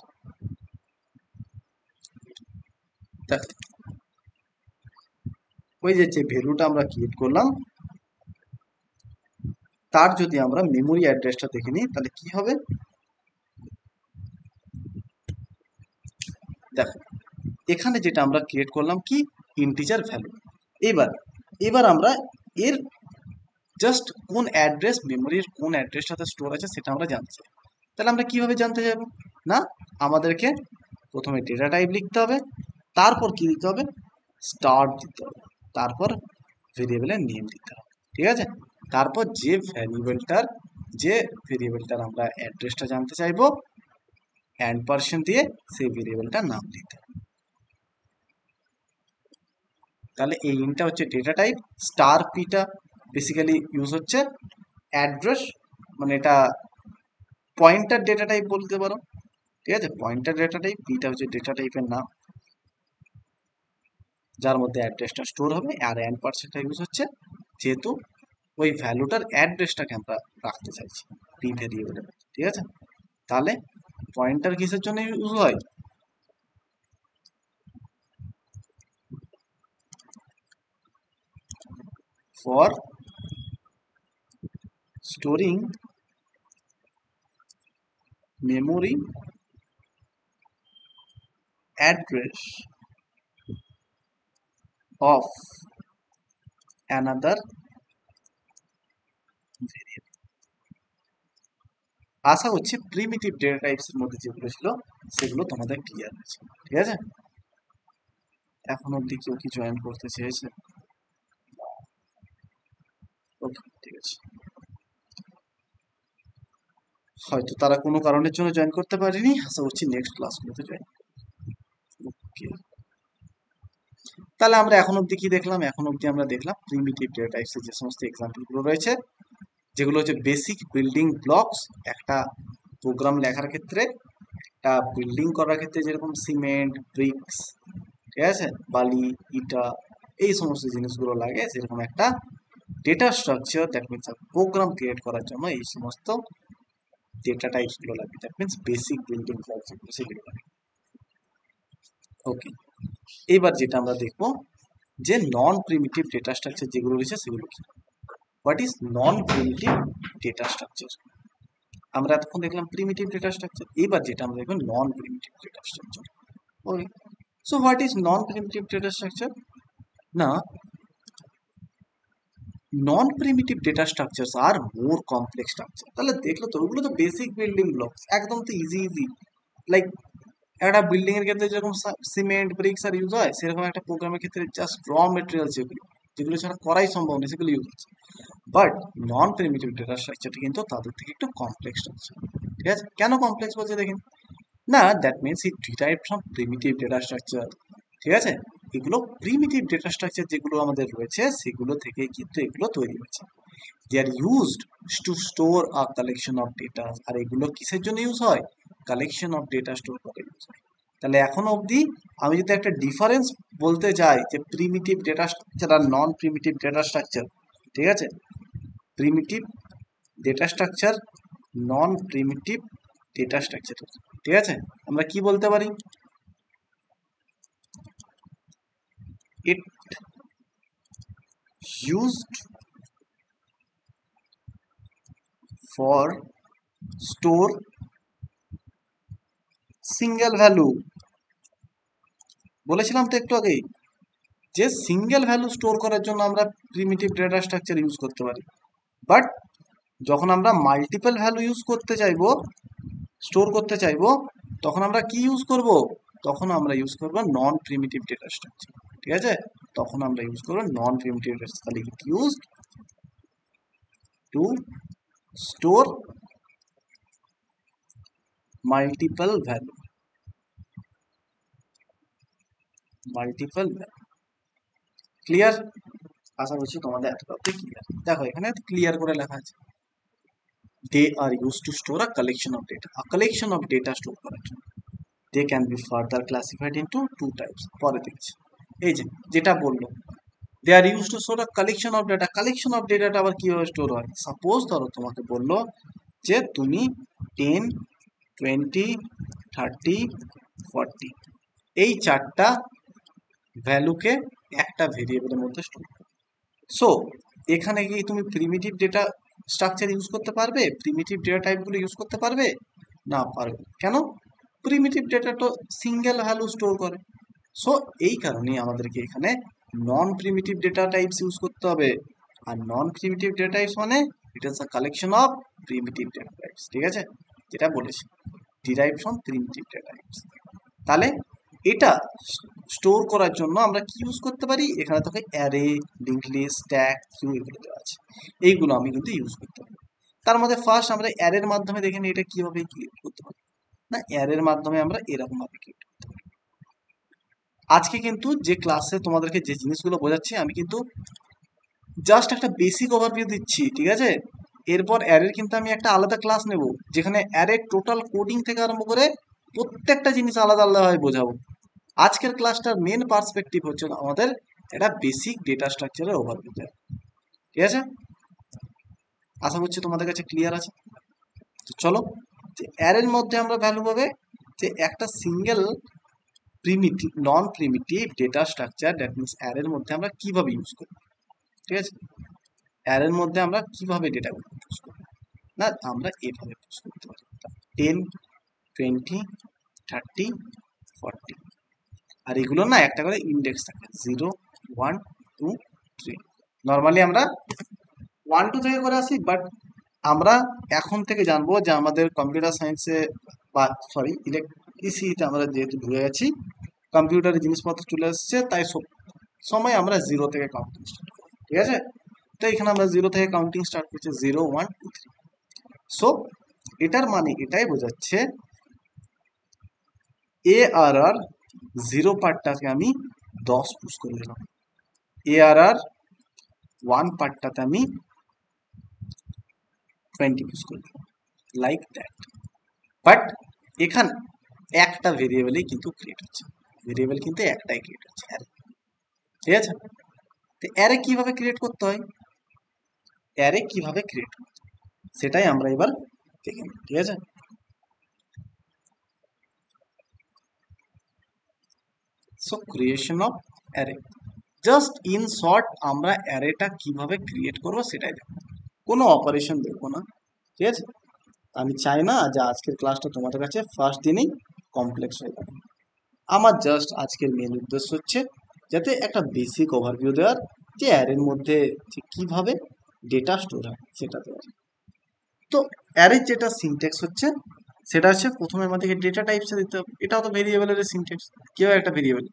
[SPEAKER 1] দেখো ওই যে ভ্যালুটা আমরা ক্রিয়েট করলাম, তার যদি আমরা মেমোরি অ্যাড্রেসটা দেখে নিই তাহলে কি হবে, দেখো এখানে যেটা আমরা ক্রিয়েট করলাম কি ইন্টিজার ভ্যালু। এবার এবার আমরা এর জাস্ট কোন অ্যাড্রেস মেমোরির কোন অ্যাড্রেসটাতে স্টোর আছে সেটা আমরা জানতে চাই। তাহলে আমরা কিভাবে জানতে যাব না, আমাদেরকে প্রথমে ডেটা টাইপ লিখতে হবে, তারপর কি দিতে হবে, স্টার্ট দিতে হবে, তারপর ভেরিয়েবলের নেম দিতে হবে, ঠিক আছে। তারপর যে ভেরিয়েবলটার আমরা অ্যাড্রেসটা জানতে চাইবো অ্যান্ড পার্সেন্ট দিয়ে সেই ভেরিয়েবলটার নাম দিতে হবে। তাহলে এই ইনটা হচ্ছে ডেটা টাইপ, স্টার পিটা বেসিক্যালি ইউজ হচ্ছে অ্যাড্রেস, মানে এটা পয়েন্টার ডেটা টাইপ বলতে পারো, ঠিক আছে। পয়েন্টার ডেটা টাইপ, পিটা হচ্ছে ডেটা টাইপের নাম যার মধ্যে অ্যাড্রেসটা স্টোর হবে, আর অ্যান্ড পার্সেন্টটা ইউজ হচ্ছে যেহেতু ওই ভ্যালুটার অ্যাড্রেসটাকে আমরা রাখতে চাইছি পি ভেরিয়েবলে, ঠিক আছে। তাহলে পয়েন্টার কিসের জন্য ইউজ হয়, for storing memory address of another variable। আশা করছি প্রিমিটিভ ডেটা টাইপস এর মধ্যে যেগুলো ছিল সেগুলো তোমাদের ক্লিয়ার হয়েছে, ঠিক আছে। এখন অব্দি কেউ কি জয়েন করতে চেয়েছে? ওকে, ঠিক আছে, হয়তো তারা কোনো কারণের জন্য জয়েন করতে পারেনি, আশা করছি নেক্সট ক্লাসগুলোতে জয়েন। ওকে। তাহলে আমরা এখন অবধি কি দেখলাম? এখন অবধি আমরা দেখলাম প্রিমিটিভ ডেটা টাইপসের যে সমস্ত এক্সাম্পলগুলো রয়েছে, যেগুলো হচ্ছে বেসিক বিল্ডিং ব্লকস একটা প্রোগ্রাম লেখার ক্ষেত্রে, একটা বিল্ডিং করার ক্ষেত্রে, যেরকম সিমেন্ট, ব্রিক্স, ঠিক আছে, বালি, ইটা, এই সমস্ত জিনিসগুলো লাগে। যেরকম একটা data structure, that means program create করার জন্য এই সমস্ত ডেটা টাইপসগুলো লাগে, that means basic building blocks যেগুলো সেগুলো লাগে। ওকে, এবার যেটা আমরা দেখবো যে নন প্রিমিটিভ ডেটা স্ট্রাকচার যেগুলো রয়েছে সেগুলো কি। What is non primitive data structure? আমরা এতক্ষণ দেখলাম প্রিমিটিভ ডেটা স্ট্রাকচার, এবার যেটা আমরা দেখবো non primitive data structure. Okay, so what is non primitive data structure? না, non primitive data structures are more complex structure. তাহলে দেখলো তো, ওগুলো তো বেসিক বিল্ডিং ব্লকস, একদম তো ইজি ইজি। লাইক একটা বিল্ডিং এর ক্ষেত্রে যেরকম সিমেন্ট, ব্রিক্স আর ইউজ হয়, সেরকম একটা প্রোগ্রামের ক্ষেত্রে জাস্ট র মেটেরিয়াল যেগুলো, যেগুলো ছাড়া করাই সম্ভব নয়, সেগুলো ইউজ হচ্ছে। বাট নন প্রিমিটিভ ডেটা স্ট্রাকচারটা কিন্তু তাদের থেকে একটু কমপ্লেক্স স্ট্রাকচার। ঠিক আছে, কেন কমপ্লেক্স বলছে দেখেন না, that means it derive from primitive data structure. ঠিক আছে, এগুলো প্রিমিটিভ ডেটা স্ট্রাকচার যেগুলো আমাদের রয়েছে সেগুলো থেকে কিন্তু এগুলো তৈরি হয়েছে। They are used to store a collection of data. আর এগুলো কিসের জন্য ইউজ হয়? কালেকশন অফ ডেটা স্টোর করে ইউজ হয়। তাহলে এখন অবধি আমি যদি একটা ডিফারেন্স বলতে চাই যে প্রিমিটিভ ডেটা স্ট্রাকচার আর নন প্রিমিটিভ ডেটা স্ট্রাকচার, ঠিক আছে, primitive data structure, non primitive data structure, ঠিক আছে, আমরা কি বলতে পারি? It used for store single value. বলেছিলাম তো একটু আগেই যে সিঙ্গেল ভ্যালু স্টোর করার জন্য আমরা প্রিমিটিভ ডেটা স্ট্রাকচার ইউজ করতে পারি। বাট যখন আমরা মাল্টিপল ভ্যালু ইউজ করতে চাইবো, স্টোর করতে চাইবো, তখন আমরা কি ইউজ করব? তখন আমরা ইউজ করব নন প্রিমিটিভ ডেটা স্ট্রাকচার। ঠিক আছে, তখন আমরা ইউজ করব নন প্রিমিটিভ ডেটা স্ট্রাকচার। তাহলে it used to store multiple value, multiple value. Clear? আশা করছি তোমাদের এতটা ক্লিয়ার। দেখো এখানে ক্লিয়ার করে লেখা আছে, they are used to store a collection of data, a collection of data store করার জন্য। they can be further classified into two types। পরে দেখছি, এই যে যেটা বললো they are used to store a collection of data, collection of data আবার কিভাবে স্টোর হয়? সাপোজ ধরো তোমাকে বললো যে তুমি 10, 20, 30, 40 এই চারটা ভ্যালুকে একটা ভেরিয়েবলের মধ্যে স্টোর করো। সো এখানে কি তুমি প্রিমিটিভ ডেটা স্ট্রাকচার ইউজ করতে পারবে? প্রিমিটিভ ডেটা টাইপগুলো ইউজ করতে পারবে না? পারবে। কেন? প্রিমিটিভ ডেটা তো সিঙ্গেল ভ্যালু স্টোর করে। সো এই কারণেই আমাদেরকে এখানে নন প্রিমিটিভ ডেটা টাইপস ইউজ করতে হবে। আর নন প্রিমিটিভ ডেটা টাইপস মানে it is a collection of primitive data types. ঠিক আছে, যেটা বলেছি derive from primitive data types. তাহলে এটা স্টোর করার জন্য আমরা কি ইউজ করতে পারি? এখানে তোকে array, link list, stack, queue এগুলো দেওয়া আছে, এইগুলো আমি কিন্তু ইউজ করতে পারি। তার মধ্যে ফার্স্ট আমরা অ্যারের মাধ্যমে দেখে নিই এটা কিভাবে ক্রিয়েট করতে পারি। না, অ্যারের মাধ্যমে আমরা এরকম ভাবে ক্রিয়েট করতে পারি। আজকে কিন্তু যে ক্লাসে তোমাদেরকে যে জিনিসগুলো বোঝাচ্ছি আমি কিন্তু জাস্ট একটা বেসিক ওভারভিউ দিচ্ছি, ঠিক আছে। এরপর অ্যারের কিন্তু আমি একটা আলাদা ক্লাস নেব, যেখানে অ্যারের টোটাল কোডিং থেকে আরম্ভ করে প্রত্যেকটা জিনিস আলাদা আলাদাভাবে বোঝাবো। আজকের ক্লাসটার মেন পার্সপেক্টিভ হচ্ছে আমাদের একটা বেসিক ডেটা স্ট্রাকচারের ওভারভিউ দেওয়া। ঠিক আছে, আশা করছি তোমাদের কাছে ক্লিয়ার আছে। তো চলো, যে অ্যারের মধ্যে আমরা ভ্যালু পাবে যে একটা single primitive, non primitive data structure, that means অ্যারের মধ্যে আমরা কিভাবে ইউজ করব। ঠিক আছে, অ্যারের মধ্যে আমরা কিভাবে ডেটাগুলো ইউজ করব, না আমরা এভাবে ইউজ করতে পারি 10, 20, 30, 40। আর এগুলো না একটা করে ইন্ডেক্স থাকে 0, 1, 2, 3। নর্মালি আমরা 1, 2 থেকে করে আসি, বাট আমরা এখন থেকে জানবো যে আমাদের কম্পিউটার সায়েন্সে বা সরি ইলেকট্রিসিটিতে আমরা যেহেতু ঢুকে গেছি, কম্পিউটারের জিনিসপত্র চলে আসছে, তাই সব সময় আমরা 0 থেকে কাউন্টিং স্টার্ট করি। ঠিক আছে, তো এখানে আমরা 0 থেকে কাউন্টিং স্টার্ট করছি 0, 1, 2, 3। সো এটার মানে এটাই বোঝাচ্ছে এ আর আর 0 পার্টটাকে আমি 10 পুশ করে দিলাম, ARR 1 পার্টটাতে আমি 20 পুশ করে দিলাম, লাইক দ্যাট। বাট এখানে একটা ভেরিয়েবলই কিন্তু ক্রিয়েট হচ্ছে, ভেরিয়েবল কিন্তু একটাই ক্রিয়েট হচ্ছে অ্যারে, ঠিক আছে? তো অ্যারে কিভাবে ক্রিয়েট করতে হয়, অ্যারে কিভাবে ক্রিয়েট করতে হয় সেটাই আমরা এবার দেখে নিই, ঠিক আছে? So creation of array, just in short আমরা অ্যারেটা কিভাবে ক্রিয়েট করবো সেটাই দেখো, কোনো অপারেশন দেখবো না, ঠিক আছে? আমি চাই না যে আজকের ক্লাসটা তোমাদের কাছে ফার্স্ট দিনেই কমপ্লেক্স হয়ে যাবে। আমার জাস্ট আজকের মেন উদ্দেশ্য হচ্ছে যাতে একটা বেসিক ওভারভিউ দেওয়ার, যে অ্যারের মধ্যে যে কিভাবে ডেটা স্টোর হয় সেটা দেওয়ার। তো অ্যারের যেটা সিনট্যাক্স হচ্ছে সেটা হচ্ছে প্রথমে আমাদেরকে ডেটা টাইপসে দিতে হবে, এটাও তো ভেরিয়েবলের সিনট্যাক্স, কি হয় একটা ভেরিয়েবল।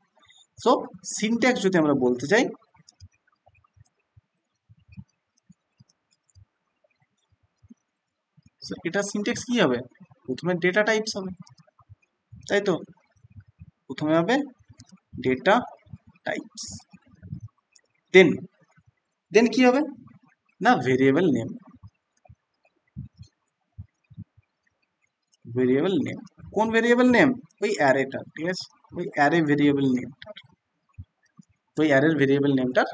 [SPEAKER 1] সো সিনট্যাক্স যদি আমরা বলতে চাই, এটা সিনট্যাক্স কি হবে, প্রথমে ডেটা টাইপস হবে, তাই তো? প্রথমে হবে ডেটা টাইপস, দেন দেন কি হবে না ভেরিয়েবল নেম, ভেরিয়েবল নেম, কোন ভেরিয়েবল নেম, ওই অ্যারেটা, ঠিক আছে? ওই অ্যারে ভেরিয়েবল নেমটা, ওই অ্যারের ভেরিয়েবল নেমটার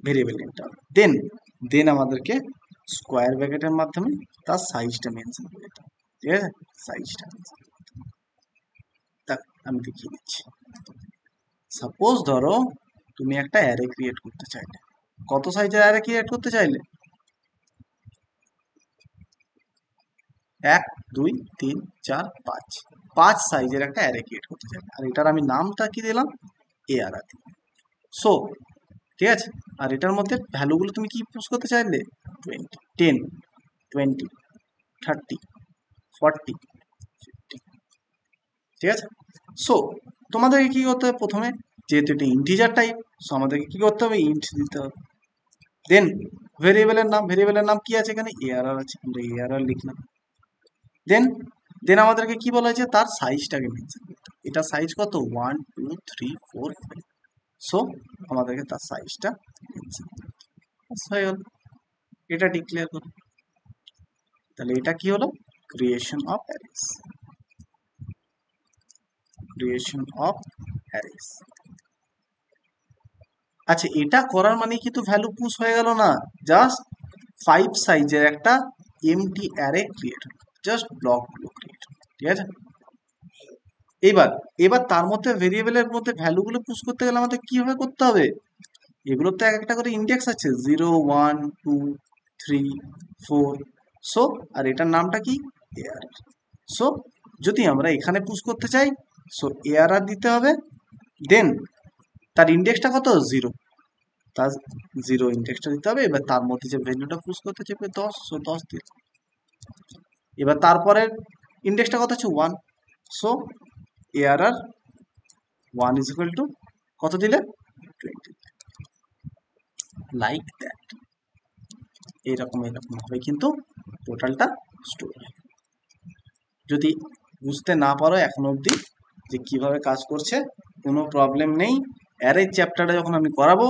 [SPEAKER 1] ভেরিয়েবল নেমটা। দেন দেন আমাদেরকে স্কোয়ার ব্র্যাকেটের মাধ্যমে তার সাইজটা মেনশন করে দিতে হবে, ঠিক আছে? সাইজটা আমি দেখিয়ে দিচ্ছি। সাপোজ ধরো তুমি একটা অ্যারে ক্রিয়েট করতে চাইলে, কত সাইজের অ্যারে ক্রিয়েট করতে চাইলে, 1 2 3 4 5, 5 সাইজের একটা অ্যারে ক্রিয়েট করতে চাইলে, আর এটার আমি নামটা কি দিলাম, ARR। সো ঠিক আছে, আর এটার মধ্যে ভ্যালুগুলো তুমি কি পুশ করতে চাইলে, 20 10 20 30 40 50, ঠিক আছে? সো তোমাদেরকে কি করতে হবে, প্রথমে যেহেতু এটা ইন্টিজার টাইপ, সো আমাদেরকে কি করতে হবে, ইন্ট দিতে হবে। দেন ভেরিয়েবলের নাম কি আছে, এখানে ARR আছে, আমরা ARR লিখলাম। দেন দেন আমাদেরকে কি বলা হয়েছে, তার সাইজটাকে মেনশন করতে হবে, এটা সাইজ কত, 1 2 3 4 5। সো আমাদেরকে তার সাইজটা মেনশন করতে হবে, হয়ে গেল, এটা ডিক্লেয়ার করো। তাহলে এটা কি হলো, creation of arrays, creation of arrays. আচ্ছা, এটা করার মানে কিন্তু ভ্যালু পুশ হয়ে গেল না, জাস্ট 5 সাইজের একটা এমটি অ্যারে ক্রিয়েট হলো, জাস্ট ব্লকগুলো ক্রিয়েট হলো, ঠিক আছে? এবার এবার তার মধ্যে ভেরিয়েবলের মধ্যে ভ্যালুগুলো পুশ করতে গেলে আমাদের কিভাবে করতে হবে, এগুলোর তো এক একটা করে ইন্ডেক্স আছে, 0 1 2 3 4। সো আর এটার নামটা কি, ARR। সো যদি আমরা এখানে পুশ করতে চাই, সো ARR দিতে হবে। দেন তার ইন্ডেক্সটা কত, 0, তার 0 ইন্ডেক্সটা দিতে হবে। এবার তার মধ্যে যে ভ্যালুটা পুশ করতে চাইবে 10, সো 10 দিল। এবার তারপরের ইন্ডেক্সটা কত আছে, 1, so ARR 1 is equal two কত দিলে, 20, লাইক দ্যাট। এরকম ভাবে কিন্তু টোটালটা স্টোর হয়। যদি বুঝতে না পারো এখনো অবধি যে কিভাবে কাজ করছে, কোনো প্রবলেম নেই, অ্যারের চ্যাপ্টারটা যখন আমি করাবো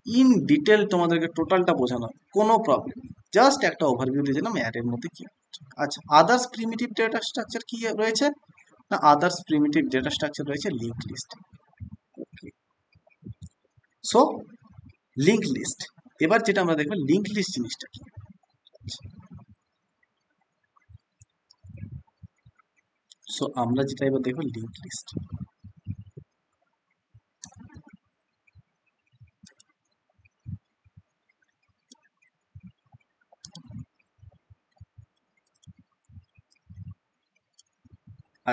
[SPEAKER 1] ইন ডিটেল তোমাদেরকে টোটালটা বোঝানো, কোনো প্রবলেম নেই, জাস্ট একটা ওভারভিউ দিয়ে দিলাম অ্যারের মধ্যে কি হচ্ছে। আচ্ছা, আদার্স প্রিমিটিভ ডেটা স্ট্রাকচার কি রয়েছে না, আদার্স প্রিমিটিভ ডেটা স্ট্রাকচার রয়েছে লিঙ্ক লিস্ট। ওকে, সো লিঙ্ক লিস্ট, এবার যেটা আমরা দেখবো লিঙ্ক লিস্ট জিনিসটা কি। সো আমরা যেটা এবার দেখবো লিঙ্ক লিস্ট।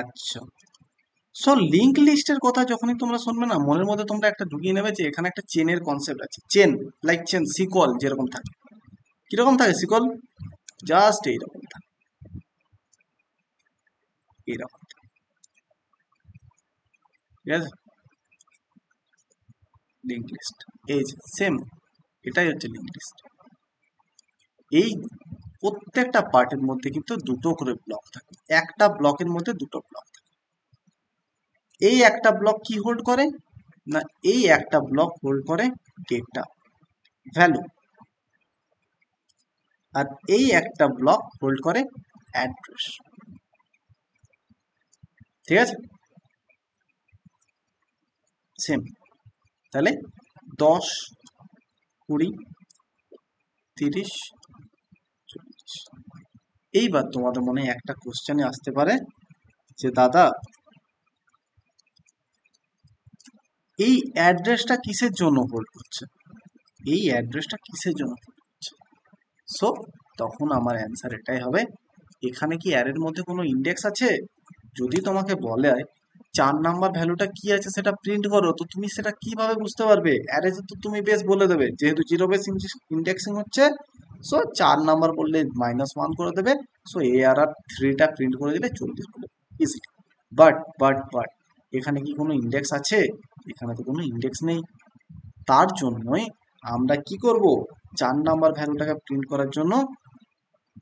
[SPEAKER 1] আচ্ছা, সো লিঙ্ক লিস্টের কথা যখনই তোমরা শুনবে না, মনের মধ্যে তোমরা একটা ঢুকিয়ে নেবে যে এখানে একটা চেনের কনসেপ্ট আছে, চেন, লাইক চেন, সিকল যেরকম থাকে, কিরকম থাকে সিকল, জাস্ট এইরকম থাকে, এইরকম, ঠিক আছে? লিঙ্ক লিস্ট এই যে সেম, এটাই হচ্ছে লিঙ্ক লিস্ট। এই প্রত্যেকটা পার্টের মধ্যে কিন্তু দুটো করে ব্লক থাকে, একটা ব্লকের মধ্যে দুটো ব্লক থাকে। এই একটা ব্লক কি হোল্ড করে না, এই একটা ব্লক হোল্ড করে ডেটা ভ্যালু, আর এই একটা ব্লক হোল্ড করে অ্যাড্রেস। ঠিক আছে, সেম। তাহলে 10, 20, 30, 40। এইবার তোমাদের মনে একটা কোশ্চেনে আসতে পারে যে দাদা এই অ্যাড্রেসটা কিসের জন্য হোল্ড করছে, এই অ্যাড্রেসটা কিসের জন্য হোল্ড করছে। সো তখন আমার অ্যান্সার এটাই হবে, এখানে কি অ্যারের মধ্যে কোনো ইন্ডেক্স আছে? যদি তোমাকে বলে 4 নাম্বার ভ্যালুটা কি আছে সেটা প্রিন্ট করো, তো তুমি সেটা কিভাবে বুঝতে পারবে? অ্যারে তো তুমি বেশ বলে দেবে, যেহেতু জিরো বেস ইন্ডেক্সিং হচ্ছে, সো 4 নাম্বার বললে -1 করে দেবে, সো এ আর 3টা প্রিন্ট করে দিলে 40 বলে ইজিলি। বাট এখানে কি কোনো ইন্ডেক্স আছে? এখানে তো কোনো ইন্ডেক্স নেই। তার জন্যই আমরা কি করব, 4 নাম্বার ভ্যালুটাকে প্রিন্ট করার জন্য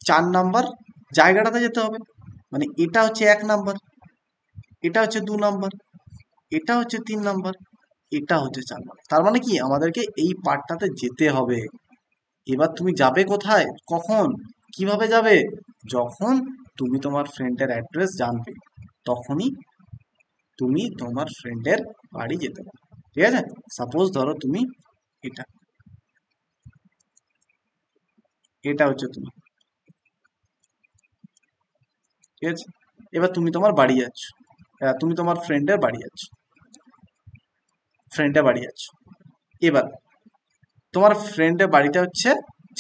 [SPEAKER 1] 4 নাম্বার জায়গাটাতে যেতে হবে। মানে এটা হচ্ছে 1 নাম্বার, এটা হচ্ছে 2 নাম্বার, এটা হচ্ছে 3 নাম্বার, এটা হচ্ছে 4 নাম্বার। তার মানে কি আমাদেরকে এই পার্টটাতে যেতে হবে। এবার তুমি যাবে কোথায়, কখন, কিভাবে যাবে? যখন তুমি তোমার ফ্রেন্ডের অ্যাড্রেস জানবে, তখনই তুমি তোমার ফ্রেন্ডের বাড়ি যেতে পারো। ঠিক আছে, সাপোজ ধরো তুমি এটা, এটা হচ্ছে তুমি, ঠিক আছে। এবার তুমি তোমার বাড়ি যাচ্ছ, তুমি তোমার ফ্রেন্ডের বাড়ি যাচ্ছ, ফ্রেন্ডের বাড়ি যাচ্ছ। এবার তোমার ফ্রেন্ডের বাড়িটা হচ্ছে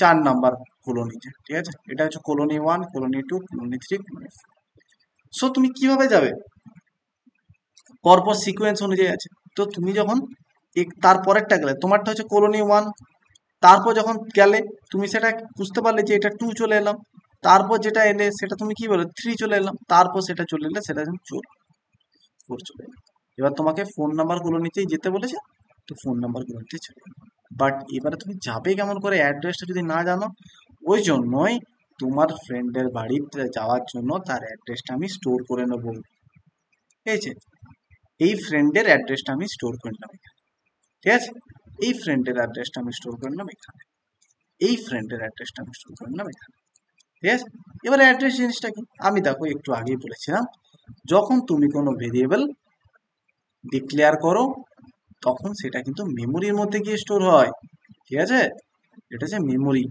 [SPEAKER 1] 4 নাম্বার কলোনিতে, ঠিক আছে। এটা হচ্ছে colony 1, colony 2, colony 3, colony 4। So তুমি কিভাবে যাবে, পরপর সিকোয়েন্স অনুযায়ী আছে। তো তুমি যখন তারপরেরটা গেলে, তোমারটা হচ্ছে কলোনি 1, তারপর যখন গেলে তুমি সেটা বুঝতে পারলে যে এটা 2 চলে এলাম, তারপর যেটা এলে সেটা তুমি কি বলে 3 চলে এলাম, তারপর সেটা চলে এলে সেটা 4 চলে এলাম। এবার তোমাকে ফোন নাম্বার কলোনিতেই যেতে বলেছে, তো ফোন নাম্বার কলোনিতে চলে এলাম। বাট এবারে তুমি যাবে কেমন করে, অ্যাড্রেসটা যদি না জানো? ওই জন্যই তোমার ফ্রেন্ডের বাড়িতে যাওয়ার জন্য তার অ্যাড্রেসটা আমি স্টোর করে নেবো। ঠিক আছে, এই ফ্রেন্ডের অ্যাড্রেসটা আমি স্টোর করে নিলাম এখানে, ঠিক আছে। এই ফ্রেন্ডের অ্যাড্রেসটা আমি স্টোর করে নিলাম এখানে, এই ফ্রেন্ডের অ্যাড্রেসটা আমি স্টোর করে নিলাম এখানে, ঠিক আছে। এবার অ্যাড্রেস জিনিসটা কি, আমি দেখো একটু আগেই বলেছিলাম, যখন তুমি কোনো ভেরিয়েবল ডিক্লেয়ার করো তখন সেটা কিন্তু মেমোরির মধ্যে গিয়ে স্টোর হয়, ঠিক আছে। এটা হচ্ছে মেমোরি।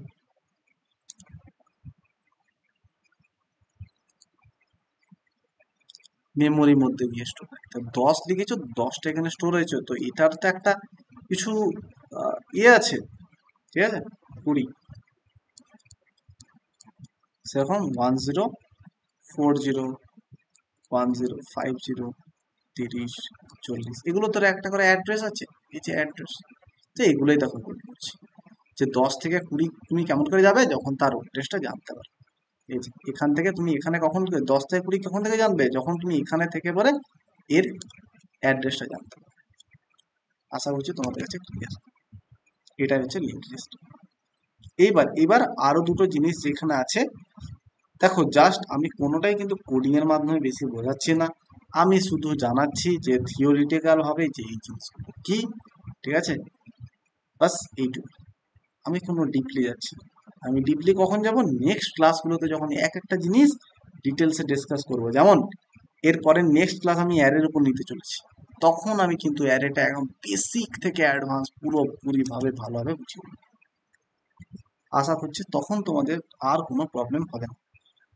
[SPEAKER 1] মেমোরির মধ্যে গিয়ে স্টোর হয়। তো 10 লিখেছো, 10টা এখানে স্টোর হয়েছে, তো এটার তো একটা কিছু ইয়ে আছে, ঠিক আছে। 20, সেরকম 10, 40, 10, 50, 30, 40, এগুলো তো একটা করে অ্যাড্রেস আছে, এই যে অ্যাড্রেস। তো এগুলোই তখন করছি যে 10 থেকে 20 তুমি কেমন করে যাবে, যখন তার অ্যাড্রেসটা জানতে পারবে। এই যে এখান থেকে তুমি এখানে কখন 10 থেকে 20 কখন থেকে জানবে, যখন তুমি এখানে থেকে পরে এর অ্যাড্রেসটা জানতে পারবে। আশা করছি তোমাদের কাছে ক্লিয়ার। এটা হচ্ছে লিঙ্ক লিস্ট। এবার আরো দুটো জিনিস যেখানে আছে, দেখো জাস্ট আমি কোনোটাই কিন্তু কোডিং এর মাধ্যমে বেশি বোঝাচ্ছি না, আমি শুধু জানাচ্ছি যে থিওরিটিক্যাল ভাবে যে এই জিনিসগুলো কি, ঠিক আছে, বাস এইটুকু। আমি কোনো ডিপলি যাচ্ছি না। আমি ডিপলি কখন যাব, নেক্সট ক্লাসগুলোতে যখন এক একটা জিনিস ডিটেলসে ডিসকাস করব। যেমন এরপরে নেক্সট ক্লাস আমি অ্যারের উপর নিতে চলেছি, তখন আমি কিন্তু অ্যারেটা একদম বেসিক থেকে অ্যাডভান্স পুরোপুরি ভাবে ভালোভাবে বুঝিয়ে দেব। আশা করছি তখন তোমাদের আর কোনো প্রবলেম হবে না।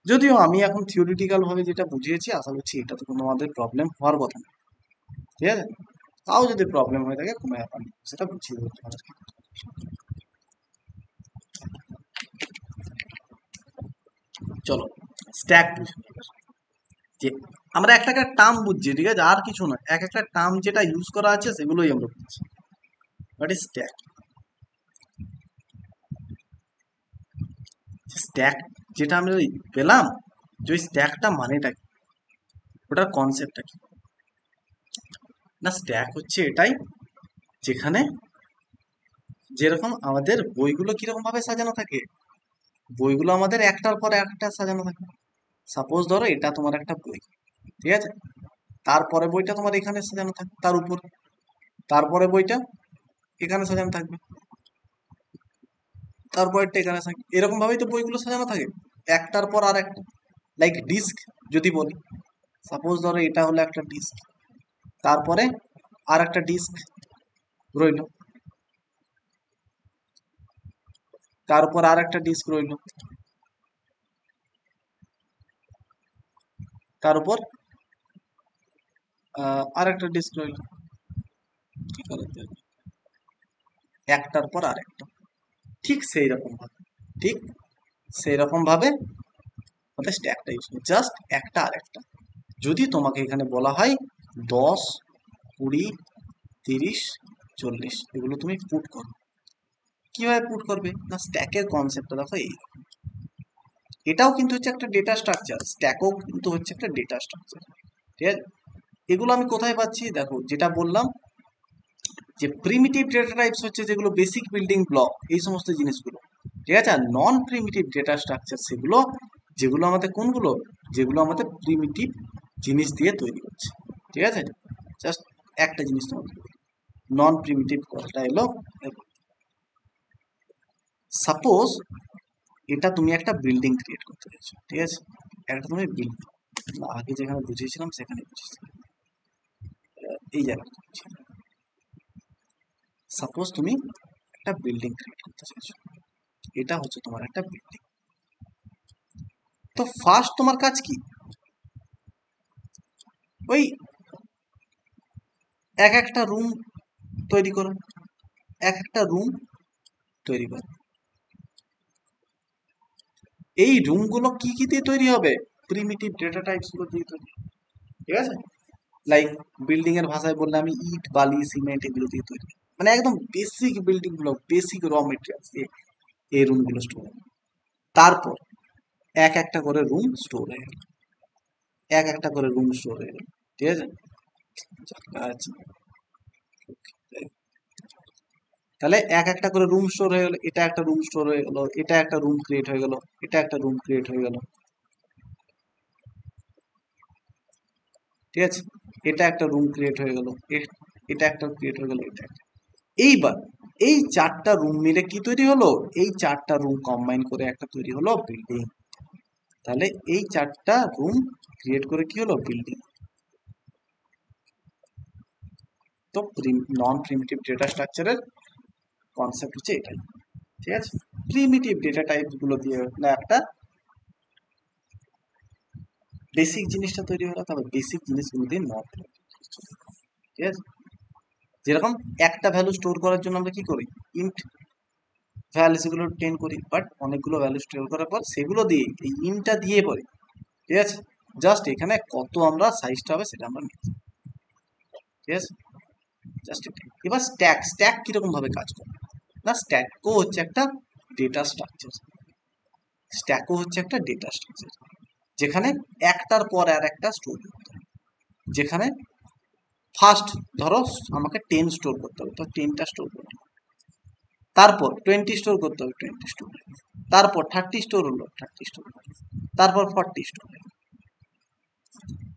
[SPEAKER 1] যদিও আমি এখন থিওরিটিক্যাল ভাবে যেটা বুঝিয়েছি, আশা করছি এটা তো কোনো আমাদের প্রবলেম হওয়ার কথা না, ঠিক আছে। তাও যদি প্রবলেম হয়ে থাকে কোনো ব্যাপার নেই, সেটা বুঝিয়ে দেবো তোমাদেরকে। চলো স্ট্যাক যে আমরা একটা একটা টার্ম বুঝছি, ঠিক আছে, আর কিছু না, এক একটা টার্ম যেটা ইউজ করা আছে সেগুলোই আমরা বুঝছি। What is stack? স্ট্যাক যেটা আমরা পেলাম, যে ওই স্ট্যাকটা মানেটা কি, ওটার কনসেপ্টটা কি? না, স্ট্যাক হচ্ছে এটাই যেখানে যেরকম আমাদের বইগুলো কিরকম ভাবে সাজানো থাকে, বইগুলো আমাদের একটার পর একটা সাজানো থাকে। সাপোজ ধরো এটা তোমার একটা বই, ঠিক আছে। তারপরে বইটা তোমার এখানে সাজানো থাকবে তার উপর, তারপরে বইটা এখানে সাজানো থাকবে, তারপরটা এখানে থাকবে। এরকম ভাবেই তো বইগুলো সাজানো থাকে, একটার পর আর একটা। লাইক ডিস্ক যদি বলি, সাপোজ ধরো এটা হলো একটা ডিস্ক, তারপরে আর একটা ডিস্ক রইল, তার উপর আর একটা ডিস্ক রইল, তার উপর আর একটা ডিস্ক রইল, একটার পর আর একটা। ঠিক সেই রকম ভাবে, ঠিক সেই রকম ভাবে আমাদের স্ট্যাকটা ইউজ করি, জাস্ট একটা আর একটা। যদি তোমাকে এখানে বলা হয় 10, 20, 30, 40, এগুলো তুমি পুট করো, কিভাবে পুট করবে না, স্ট্যাকের কনসেপ্টটা দেখো এই। এটাও কিন্তু হচ্ছে একটা ডেটা স্ট্রাকচার, স্ট্যাকও কিন্তু হচ্ছে একটা ডেটা স্ট্রাকচার, ঠিক আছে। এগুলো আমি কোথায় পাচ্ছি দেখো, যেটা বললাম যে প্রিমিটিভ ডেটা টাইপস হচ্ছে যেগুলো বেসিক বিল্ডিং ব্লক, এই সমস্ত জিনিসগুলো, ঠিক আছে। আর নন প্রিমিটিভ ডেটা স্ট্রাকচার সেগুলো, যেগুলো আমাদের কোনগুলো, যেগুলো আমাদের প্রিমিটিভ জিনিস দিয়ে তৈরি হচ্ছে, ঠিক আছে। জাস্ট একটা জিনিস তোমাকে নন প্রিমিটিভ কথাটা এলো, সাপোজ এটা তুমি একটা বিল্ডিং ক্রিয়েট করতে চাইছো, ঠিক আছে। একটা তুমি বিল্ডিং, আগে যেখানে বুঝিয়েছিলাম সেখানে বুঝিয়েছিলাম, এই জায়গাটা সাপোজ তুমি একটা বিল্ডিং ক্রিয়েট করতে চাইছো, এটা হচ্ছে তোমার একটা বিল্ডিং। তো ফার্স্ট তোমার কাজ কি, ওই এক একটা রুম তৈরি করো, এক একটা রুম তৈরি করো। এই রুমগুলো কি কি দিয়ে তৈরি হবে, প্রিমিটিভ ডেটা টাইপস গুলো দিয়ে তৈরি, ঠিক আছে। লাইক বিল্ডিং এর ভাষায় বললে আমি ইট, বালি, সিমেন্ট এগুলো দিয়ে তৈরি, মানে একদম basic building block, basic raw materials দিয়ে এই রুমগুলো স্টোর হবে। তারপর এক একটা করে রুম স্টোর হয়ে গেল, এক একটা করে রুম স্টোর হয়ে গেল, ঠিক আছে। আচ্ছা, তাহলে এক একটা করে রুম স্টোর হয়ে গেল, এটা একটা রুম স্টোর হয়ে গেল, এটা একটা রুম ক্রিয়েট হয়ে গেল, এটা একটা রুম ক্রিয়েট হয়ে গেল, ঠিক আছে। এটা একটা রুম ক্রিয়েট হয়ে গেল, এটা একটা ক্রিয়েট হয়ে গেল, এটা একটা। এইবার এই চারটা রুম মিলে কি তৈরি হলো, এই চারটা রুম কম্বাইন করে একটা তৈরি হলো বিল্ডিং। তাহলে এই চারটা রুম ক্রিয়েট করে কি হলো বিল্ডিং। তো নন প্রিমিটিভ ডেটা স্ট্রাকচারের কনসেপ্ট হচ্ছে এটাই, ঠিক আছে। প্রিমিটিভ ডেটা টাইপ গুলো দিয়ে না একটা বেসিক জিনিসটা তৈরি হলো, তবে বেসিক জিনিসগুলো দিয়ে নট, ঠিক আছে। যেরকম একটা ভ্যালু স্টোর করার জন্য আমরা কি করি, ইন্ট ভ্যালু সেগুলো টেন করি, বাট অনেকগুলো ভ্যালু স্টোর করার পর সেগুলো দিয়ে এই ইনটা দিয়ে পড়ি, ঠিক আছে। জাস্ট এখানে কত আমরা সাইজটা হবে সেটা আমরা নিচ্ছি, ঠিক আছে। জাস্ট এটাই। এবার স্ট্যাক, স্ট্যাক কিরকম ভাবে কাজ করে না, স্ট্যাকও হচ্ছে একটা ডেটা স্ট্রাকচার, স্ট্যাকও হচ্ছে একটা ডেটা স্ট্রাকচার, যেখানে একটার পর আর একটা স্টোর করতে হবে। যেখানে ফার্স্ট ধরো আমাকে 10 স্টোর করতে হবে, তো 10টা স্টোর করতে হবে, তারপর 20 স্টোর করতে হবে, 20 স্টোর, তারপর 30 স্টোর হলো, 30 স্টোর, তারপর 40 স্টোর।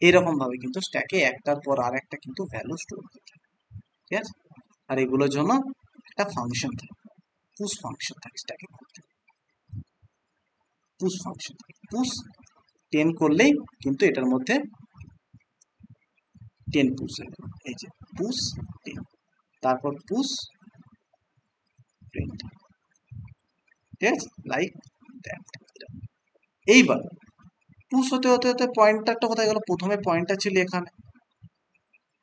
[SPEAKER 1] এইরকম ভাবে কিন্তু স্ট্যাকে একটার পর আর একটা কিন্তু ভ্যালু স্টোর করতে হবে, ঠিক আছে। আর এগুলোর জন্য একটা ফাংশন থাকে, পুশ ফাংশন থাকে স্ট্যাকের মধ্যে, পুশ ফাংশন থাকে, পুশ 10 করলেই কিন্তু এটার মধ্যে 10 পুশ হয়ে গেল, এই যে পুশ 10, তারপর পুশ 20, ঠিক আছে, লাইক দ্যাট। এইবার পুশ হতে হতে হতে পয়েন্টারটা কোথায় গেল, প্রথমে পয়েন্টার ছিল এখানে,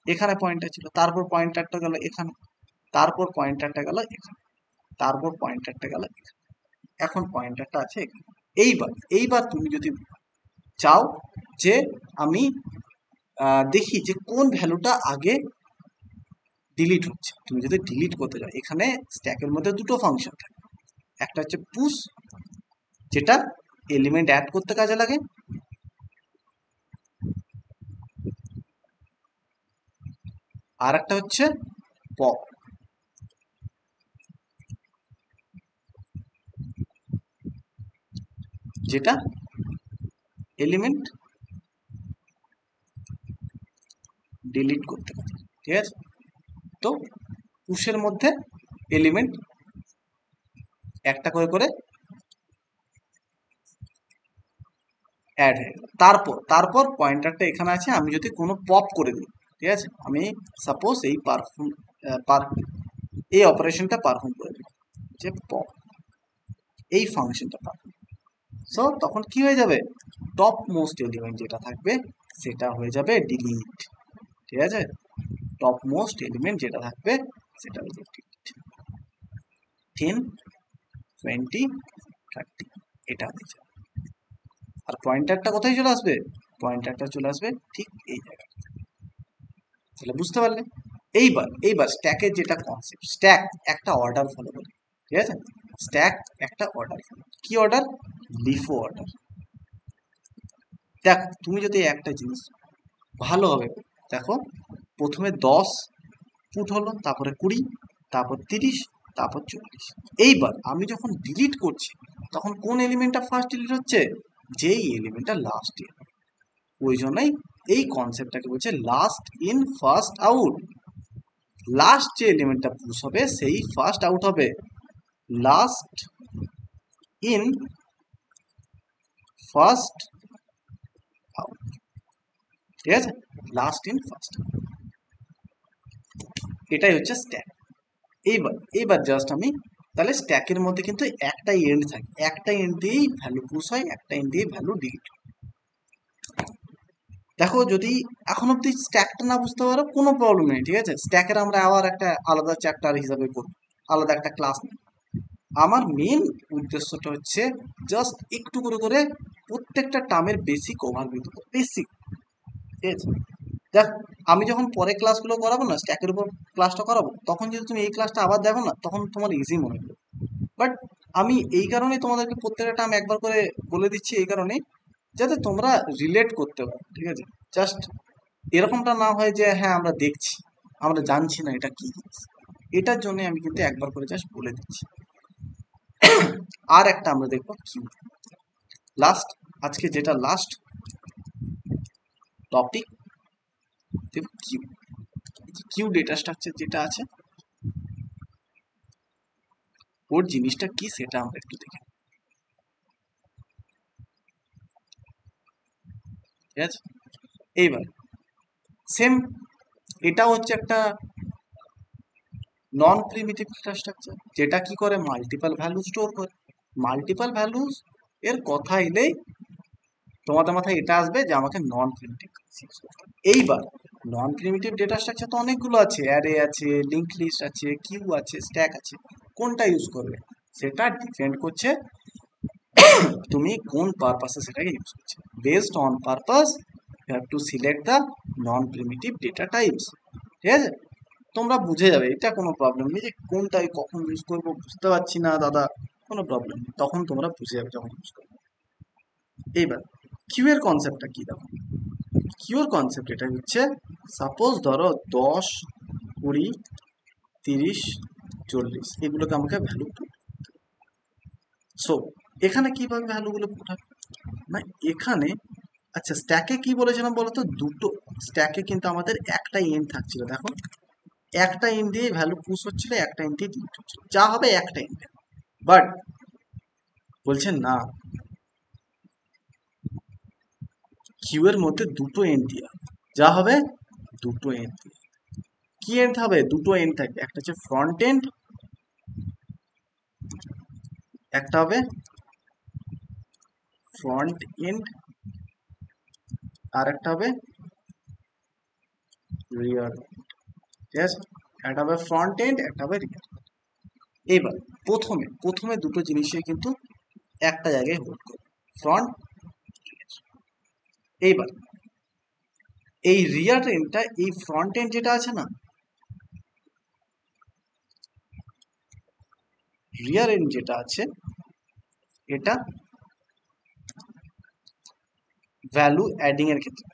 [SPEAKER 1] এখানে পয়েন্টার ছিল, তারপর পয়েন্টারটা গেল এখানে, তারপর পয়েন্টারটা গেল এখানে, তারপর পয়েন্টারটা গেল এখানে, এখন পয়েন্টারটা আছে এখানে। এইবার এইবার তুমি যদি চাও যে আমি দেখি যে কোন ভ্যালুটা আগে ডিলিট হচ্ছে, তুমি যদি ডিলিট করতে চাও, এখানে স্ট্যাকের মধ্যে দুটো ফাংশন থাকে, একটা হচ্ছে পুশ যেটা এলিমেন্ট অ্যাড করতে কাজে লাগে, আর একটা হচ্ছে পপ যেটা এলিমেন্ট ডিলিট করতে পারি, ঠিক আছে। তো পুশের মধ্যে এলিমেন্ট একটা করে করে অ্যাড হয়ে গেল। তারপর তারপর পয়েন্টারটা এখানে আছে, আমি যদি কোনো পপ করে দিই, ঠিক আছে, আমি সাপোজ এই এই অপারেশনটা পারফর্ম করে দিই, যে পপ, এই ফাংশনটা পারফর্ম, সো তখন কি হয়ে যাবে, টপ মোস্ট এলিমেন্ট যেটা থাকবে সেটা হয়ে যাবে ডিলিট, ঠিক আছে। টপ মোস্ট এলিমেন্ট যেটা থাকবে সেটা হয়ে যাবে ডিলিট। 10, 20, 30 এটা হয়ে যাবে। আর পয়েন্টারটা কোথায় চলে আসবে, পয়েন্টারটা চলে আসবে ঠিক এই জায়গায়। তাহলে বুঝতে পারলে। এইবার স্ট্যাকের যেটা কনসেপ্ট, স্ট্যাক একটা অর্ডার ফলো করে, ঠিক আছে। স্ট্যাক একটা অর্ডার ফলো, কি অর্ডার, লিফো অর্ডার। দেখো তুমি যদি একটা জিনিস ভালোভাবে দেখো, প্রথমে 10 পুট হলো, তারপরে 20, তারপর 30, তারপর 40। এইবার আমি যখন ডিলিট করছি তখন কোন এলিমেন্টটা ফার্স্ট ডিলিট হচ্ছে, যেই এলিমেন্টটা লাস্ট, ওই জন্যই এই কনসেপ্টটাকে বলছে last in first out. Last যে এলিমেন্টটা পুশ হবে সেই ফার্স্ট আউট হবে, লাস্ট ইন ফার্স্ট আউট, ঠিক আছে, লাস্ট ইন ফার্স্ট, এটাই হচ্ছে স্ট্যাক। এইবার জাস্ট আমি তাহলে স্ট্যাকের মধ্যে কিন্তু একটাই এন্ড থাকে, একটা এন্ড দিয়েই ভ্যালু পুশ হয়, একটা এন্ড দিয়ে ভ্যালু ডিলিট হয়। দেখো যদি এখন অব্দি স্ট্যাকটা না বুঝতে পারো কোনো প্রবলেম নেই, ঠিক আছে, স্ট্যাকের আমরা আবার একটা আলাদা চ্যাপ্টার হিসাবে করব, আলাদা একটা ক্লাস নেব। আমার মেন উদ্দেশ্যটা হচ্ছে জাস্ট একটু করে করে প্রত্যেকটা টার্মের বেসিক ওভারভিউ দেবো, বেসিক, ঠিক আছে। দেখ আমি যখন পরে ক্লাসগুলো করাবো না, স্ট্যাকের উপর ক্লাসটা করাবো, তখন যদি তুমি এই ক্লাসটা আবার দেখো না, তখন তোমার ইজি মনে হবে। বাট আমি এই কারণেই তোমাদেরকে প্রত্যেকটা টার্ম একবার করে বলে দিচ্ছি, এই কারণে যাতে তোমরা রিলেট করতে পারো, ঠিক আছে। জাস্ট এরকমটা না হয় যে হ্যাঁ আমরা দেখছি, আমরা জানছি না এটা কি জিনিস, এটার জন্য আমি কিন্তু একবার করে জাস্ট বলে দিচ্ছি। আর একটা আমরা দেখবো কিউ, লাস্ট, আজকে যেটা লাস্ট টপিক দেখো কিউ। কিউ ডেটা স্ট্রাকচার যেটা আছে ওর জিনিসটা কি সেটা আমরা একটু দেখি, ঠিক আছে। এইবার সেম, এটা হচ্ছে একটা নন প্রিমিটিভ ডেটা স্ট্রাকচার, যেটা কি করে মাল্টিপল ভ্যালু স্টোর করে। মাল্টিপল ভ্যালুস এর কথা এলেই তোমাদের মাথায় এটা আসবে যে আমাকে নন প্রিমিটিভ ইউজ করতে হবে। এইবার নন প্রিমিটিভ ডেটা স্ট্রাকচার তো অনেকগুলো আছে, অ্যারে আছে, লিঙ্ক লিস্ট আছে, কিউ আছে, স্ট্যাক আছে, কোনটা ইউজ করবে সেটা ডিপেন্ড করছে তুমি কোন পারপাসে সেটাকে ইউজ করছো। Based on purpose you have to select the non primitive data types, ঠিক আছে। তোমরা বুঝে যাবে, এটা কোনো প্রবলেম নেই যে কোনটাই কখন ইউজ করবো বুঝতে পারছি না দাদা, কোনো প্রবলেম নেই, তখন তোমরা বুঝে যাবে যখন ইউজ করবে। এইবার কিউ এর কনসেপ্টটা কি দেখো, কিউ এর কনসেপ্ট এটা হচ্ছে, সাপোজ ধরো 10, 20, 30, 40 এগুলোকে আমাকে ভ্যালু পুট, সো এখানে কিভাবে ভ্যালুগুলো পুট হবে না, এখানে আচ্ছা স্ট্যাকে কি বলেছিলাম বলতো, দুটো স্ট্যাকে কিন্তু আমাদের একটা এন্ড থাকছিল, দেখো একটা এন্ড দিয়ে ভ্যালু পুশ হচ্ছিল, একটা এন্ড দিয়ে ডিলিট হচ্ছিল, যা হবে একটা এন্ড। বাট বলছে না, কিউ এর মধ্যে দুটো এন্ড দিয়ে যা হবে, দুটো এন্ড দিয়ে কি এন্ড হবে, দুটো এন্ড থাকবে, একটা হচ্ছে ফ্রন্ট এন্ড, একটা হবে ফ্রন্ট এন্ড, আর একটা হবে রিয়ার, ঠিক আছে, একটা হবে ফ্রন্ট এন্ড, একটা হবে রিয়ার। এবার প্রথমে প্রথমে দুটো জিনিসই কিন্তু একটা জায়গায় হোল্ড করবে, ফ্রন্ট, এইবার এই রিয়ার এন্ডটা এই ফ্রন্ট এন্ড যেটা আছে না, রিয়ার এন্ড যেটা আছে এটা ভ্যালু অ্যাডিং এর ক্ষেত্রে,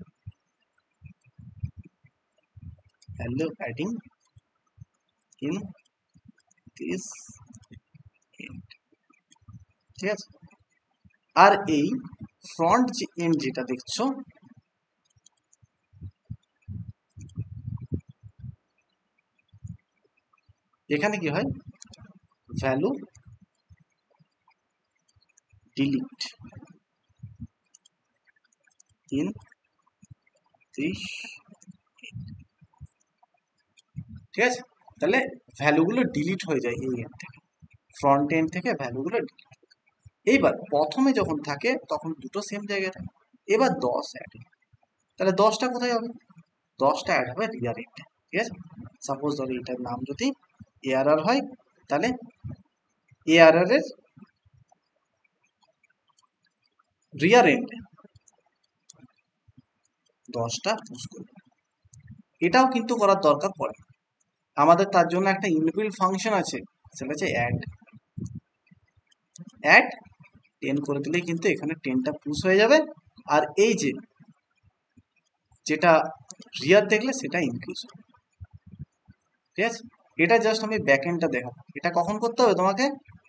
[SPEAKER 1] value adding in this end, ঠিক আছে। আর এই ফ্রন্ট যে এন্ড যেটা দেখছো এখানে কি হয়, ভ্যালু ডিলিট ইন দিস, ঠিক আছে। তাহলে ভ্যালুগুলো ডিলিট হয়ে যায় এই এন্ড থেকে, ফ্রন্ট এন্ড থেকে ভ্যালুগুলো ডিলিট। এইবার প্রথমে যখন থাকে তখন দুটো সেম জায়গায় থাকে। এবার 10 অ্যাড, তাহলে 10টা কোথায় হবে, 10টা অ্যাড হবে রিয়ার এন্ডে, ঠিক আছে। সাপোজ ধরো এটার নাম যদি এআরআর হয়, তাহলে এআরআর এর রিয়ার এন্ডে 10টা পুশ করবে। এটাও কিন্তু করার দরকার পড়ে, আমাদের তার জন্য একটা ইনবিল্ট ফাংশন আছে, সেটা হচ্ছে অ্যাড। অ্যাড 10 করে দিলেই কিন্তু এখানে 10টা পুশ হয়ে যাবে, আর এই যে যেটা রিয়ার দেখলে সেটা ইনক্রিজ হবে, ঠিক আছে। এটা জাস্ট আমি ব্যাকএন্ডটা দেখাবো। এটা কখন করতে হবে তোমাকে,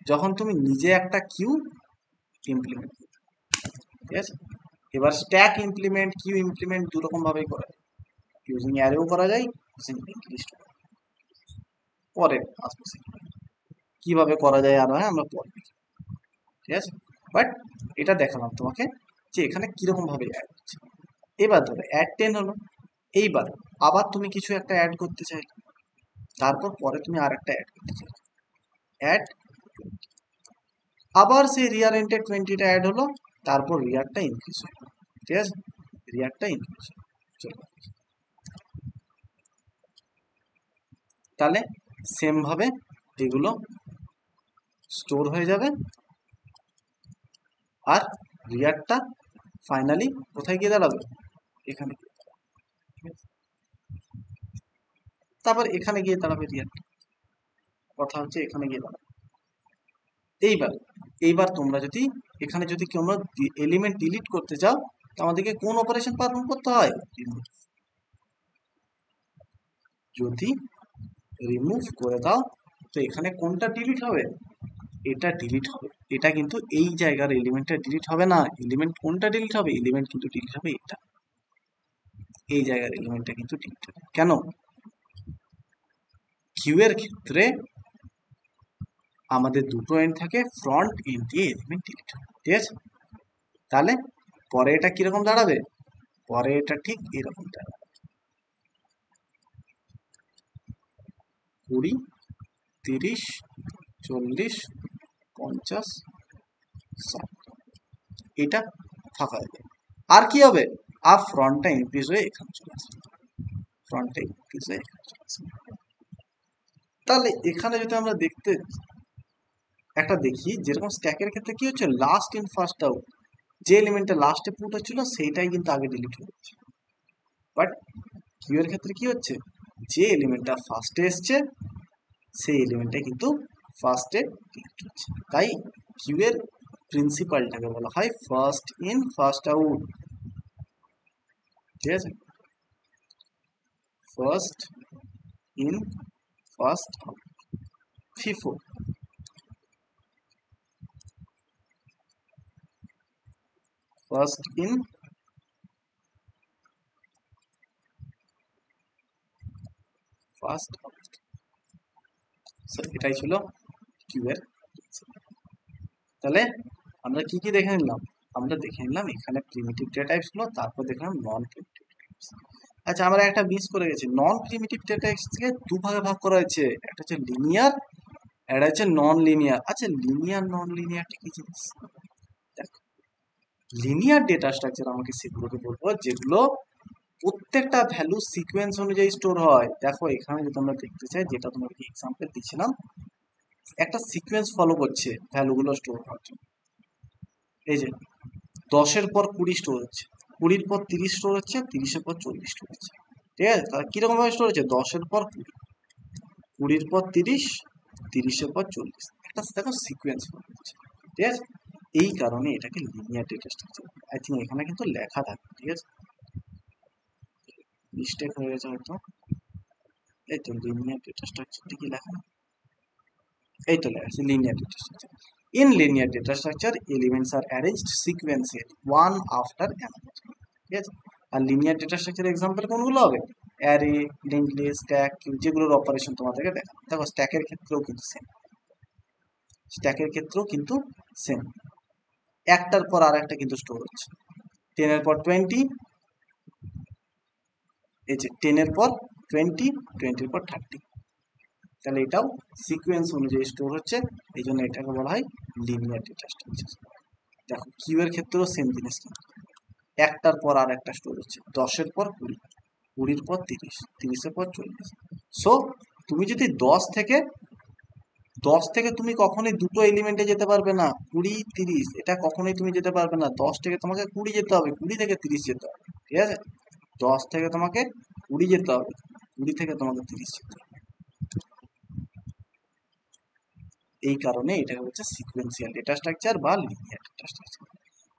[SPEAKER 1] যখন তুমি নিজে একটা কিউ ইমপ্লিমেন্ট করবে, ঠিক আছে। এবার স্ট্যাক ইমপ্লিমেন্ট, কিউ ইমপ্লিমেন্ট দু রকম ভাবেই করা যায়, ইউজিং অ্যারেও করা যায়, ইউজিং লিঙ্ক লিস্ট পরে আসবো কিভাবে করা যায়, আর হয় আমরা পরে, ঠিক আছে। বাট এটা দেখালাম তোমাকে যে এখানে কিরকম ভাবে অ্যাড হচ্ছে। এবার ধরো অ্যাড 10 হলো, এইবার আবার তুমি কিছু একটা অ্যাড করতে চাইলে, তারপর পরে তুমি আর একটা অ্যাড করতে চাইলে, অ্যাড, আবার সেই রিয়ার এন্টে 20টা অ্যাড হলো, তারপর রিয়ারটা ইনক্রিজ হলো, ঠিক আছে, রিয়ারটা ইনক্রিজ হলো। চলো, তাহলে সেম ভাবে এগুলো স্টোর হয়ে যাবে, আর রিয়ারটা ফাইনালি কোথায় গিয়ে দাঁড়াবে, এখানে। তারপর এখানে গিয়ে দাঁড়াবে রিয়ারটা, কথা হচ্ছে এখানে গিয়ে দাঁড়াবে। এইবার এইবার তোমরা যদি এখানে যদি তোমরা এলিমেন্ট ডিলিট করতে চাও, তো আমাদেরকে কোন অপারেশন পারফর্ম করতে হয়, যদি রিমুভ করে দাও, তো এখানে কোনটা ডিলিট হবে, এটা ডিলিট হবে। এটা কিন্তু এই জায়গার এলিমেন্টটা ডিলিট হবে না, এলিমেন্ট কোনটা ডিলিট হবে, এলিমেন্ট কিন্তু ডিলিট হবে এটা, এই জায়গার এলিমেন্টটা কিন্তু ডিলিট হবে। কেন, কিউ এর ক্ষেত্রে আমাদের দুটো এন্ড থাকে, ফ্রন্ট এন্ড দিয়ে এলিমেন্ট ডিলিট হবে, ঠিক আছে। তাহলে পরে এটা কিরকম দাঁড়াবে, পরে এটা ঠিক এরকম দাঁড়াবে, 20, 30, 40, 50, 60, এটা ফাঁকা হয়ে যাবে। আর কি হবে, আর ফ্রন্টটা ইনক্রিজ হয়ে এখানে চলে আসবে, ফ্রন্টটা ইনক্রিজ হয়ে এখানে চলে আসবে। তাহলে এখানে যদি আমরা দেখতে একটা দেখি, যেরকম স্ট্যাকের ক্ষেত্রে কি হচ্ছে, লাস্ট ইন ফার্স্ট আউট, যে এলিমেন্টটা লাস্টে পুট হচ্ছিল সেইটাই কিন্তু আগে ডিলিট হয়ে যাচ্ছে। বাট কিউ এর ক্ষেত্রে কি হচ্ছে, যে এলিমেন্টটা ফার্স্টে এসছে সেই এলিমেন্টটা কিন্তু ফার্স্টে ডিলিট হচ্ছে। তাই কিউ এর প্রিন্সিপালটাকে বলা হয় ফার্স্ট ইন ফার্স্ট আউট, ঠিক আছে, first in first out. FIFO, first in first out. এটাই ছিল কিউ এর। তাহলে আমরা কি কি দেখে নিলাম, আমরা দেখে নিলাম এখানে প্রিমিটিভ ডেটা টাইপস গুলো, তারপর দেখলাম নন প্রিমিটিভ ডেটা টাইপস। আচ্ছা, আমরা একটা মিস করে গেছি, নন প্রিমিটিভ ডেটা টাইপসকে দু ভাগে ভাগ করা হয়েছে, একটা হচ্ছে লিনিয়ার, একটা হচ্ছে নন লিনিয়ার। আচ্ছা, লিনিয়ার নন লিনিয়ারটা কি জিনিস, দেখো লিনিয়ার ডেটা স্ট্রাকচার আমাকে সেগুলোকে বলবো যেগুলো প্রত্যেকটা ভ্যালু সিকোয়েন্স অনুযায়ী স্টোর হয়। দেখো এখানে যদি আমরা দেখতে চাই, যেটা তোমাকে এক্সাম্পল দিচ্ছিলাম, একটা সিকোয়েন্স ফলো করছে ভ্যালুগুলো স্টোর হওয়ার জন্য। এই যে 10-এর পর 20 স্টোর হচ্ছে, 20-র পর 30 স্টোর হচ্ছে, 30-এর পর 40 স্টোর হচ্ছে, ঠিক আছে। তাহলে কিরকম ভাবে স্টোর হচ্ছে, 10-এর পর 20, 20-র পর 30, 30-এর পর 40, একটা দেখো সিকোয়েন্স ফলো করছে, ঠিক আছে। এই কারণে এটাকে linear data structure, I think এখানে কিন্তু লেখা থাকে, ঠিক আছে, মিস্টেক হয়ে গেছে হয়তো। এই তো লিনিয়ার ডেটা স্ট্রাকচারটা কি লেখা, এই তো লেখা আছে linear data structure. In linear data structure, elements are arranged sequentially, one after another, ঠিক আছে। আর লিনিয়ার ডেটা স্ট্রাকচার এক্সাম্পল কোনগুলো হবে, অ্যারে, লিঙ্ক লিস্ট, স্ট্যাক, যেগুলোর অপারেশন তোমাদেরকে দেখাবো। দেখো স্ট্যাকের ক্ষেত্রেও কিন্তু সেম, স্ট্যাকের ক্ষেত্রেও কিন্তু সেম, একটার পর আর একটা কিন্তু স্টোর হচ্ছে। 10 এর পর 20, এই যে 10 এর পর 20, 20 এর পর 30, তাহলে এটাও সিকোয়েন্স অনুযায়ী স্টোর হচ্ছে, এই জন্য এটাকে বলা হয় লিনিয়ার ডেটা স্ট্রাকচার। দেখো কিউ এর ক্ষেত্রেও সেম জিনিস, একটার পর আর একটা স্টোর হচ্ছে, 10-এর পর 20, 20-এর পর 30, 30-এর পর 40। সো তুমি যদি 10 থেকে তুমি কখনোই দুটো এলিমেন্টে যেতে পারবে না, 20, 30, এটা কখনোই তুমি যেতে পারবে না। 10 থেকে তোমাকে 20 যেতে হবে, 20 থেকে 30 যেতে হবে, ঠিক আছে? 10 থেকে তোমাকে 20 যেতে হবে, 20 থেকে তোমাকে 30 যেতে হবে। এই কারণে এটাকে বলছে সিকোয়েন্সিয়াল ডেটা স্ট্রাকচার বা লিনিয়ার ডেটা স্ট্রাকচার।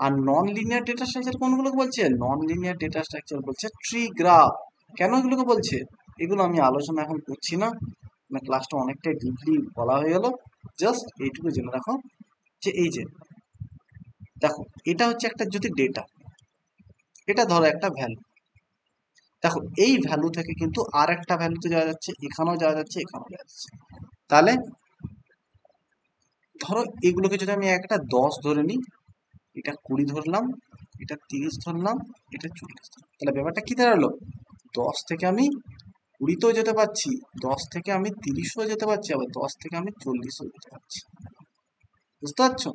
[SPEAKER 1] আর নন লিনিয়ার ডেটা স্ট্রাকচার কোনগুলোকে বলছে? নন লিনিয়ার ডেটা স্ট্রাকচার বলছে ট্রি গ্রাফ। কেন এগুলোকে বলছে? এগুলো আমি আলোচনা এখন করছি না, ক্লাসটা অনেকটাই ডিপলি বলা হয়ে গেল। জাস্ট এইটুকু জেনে রাখো যে এই যে দেখো এটা হচ্ছে একটা যদি ডেটা, এটা ধরো একটা ভ্যালু, দেখো এই ভ্যালু থেকে কিন্তু আর একটা ভ্যালুতে যাওয়া যাচ্ছে, এখানেও যাওয়া যাচ্ছে, এখানেও যাওয়া যাচ্ছে। তাহলে ধরো এগুলোকে যদি আমি একটা 10 ধরে নিই, এটা 20 ধরলাম, এটা 30 ধরলাম, এটা 40 ধরলাম, তাহলে ব্যাপারটা কি দাঁড়ালো? 10 থেকে আমি 20-তেও যেতে পারছি, 10 থেকে আমি 30-ও যেতে পারছি, আবার 10 থেকে আমি 40-ও যেতে পারছি। বুঝতে পারছো?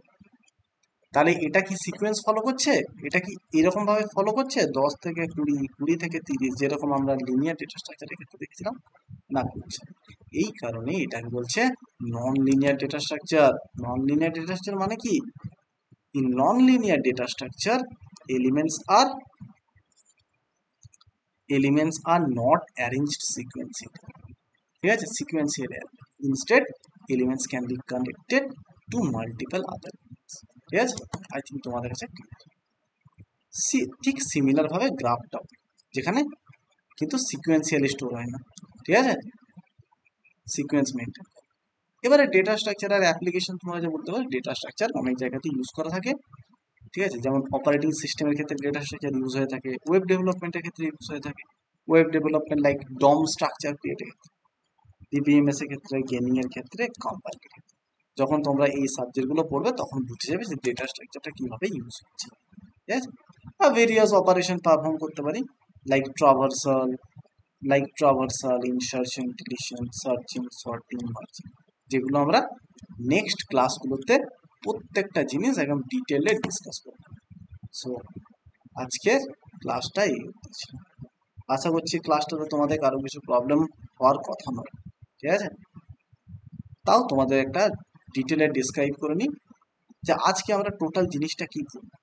[SPEAKER 1] তাহলে এটা কি সিকোয়েন্স ফলো করছে? এটা কি এরকম ভাবে ফলো করছে 10 থেকে 20, 20 থেকে 30, যেরকম আমরা লিনিয়ার ডেটা স্ট্রাকচারের ক্ষেত্রে দেখছিলাম? না, করছে। এই কারণে এটাকে বলছে নন linear data structure. Non linear data structure মানে কি? In non-linear data structure, elements are not arranged sequentially. ঠিক আছে, sequential array. Instead elements can be connected to multiple other elements. ঠিক আছে, আই থিঙ্ক তোমাদের কাছে ঠিক সিমিলার ভাবে গ্রাফটাও, যেখানে কিন্তু সিকোয়েন্সিয়ালি স্টোর হয় না, ঠিক আছে, সিকোয়েন্স মেনটেন। এবারে ডেটা স্ট্রাকচার আর অ্যাপ্লিকেশন তোমরা যে বলতে পারো, ডেটা স্ট্রাকচার অনেক জায়গাতে ইউজ করা থাকে, ঠিক আছে, যেমন অপারেটিং সিস্টেমের ক্ষেত্রে ডেটা স্ট্রাকচার ইউজ হয়ে থাকে, ওয়েব ডেভেলপমেন্টের ক্ষেত্রে ইউজ হয়ে থাকে, ওয়েব ডেভেলপমেন্ট লাইক ডম স্ট্রাকচার ক্রিয়েটের ক্ষেত্রে, ডিবিএমএস এর ক্ষেত্রে, গেমিং এর ক্ষেত্রে, কম্পাইলের ক্ষেত্রে। যখন তোমরা এই সাবজেক্টগুলো পড়বে তখন বুঝে যাবে যে ডেটা স্ট্রাকচারটা কিভাবে ইউজ হচ্ছে, ঠিক আছে। আর ভেরিয়াস অপারেশন পারফর্ম করতে পারি, like traversal, insertion, deletion, searching, sorting, merging, যেগুলো আমরা নেক্সট ক্লাসগুলোতে প্রত্যেকটা জিনিস একদম ডিটেলে ডিসকাস করব। সো আজকের ক্লাসটা এই অবধি ছিল। আশা করছি ক্লাসটাতে তোমাদের কারো কিছু প্রবলেম হওয়ার কথা নয়, ঠিক আছে। তাও তোমাদের একটা ডিটেলে ডিসক্রাইব করে নিই যে আজকে আমরা টোটাল জিনিসটা কি পড়লাম।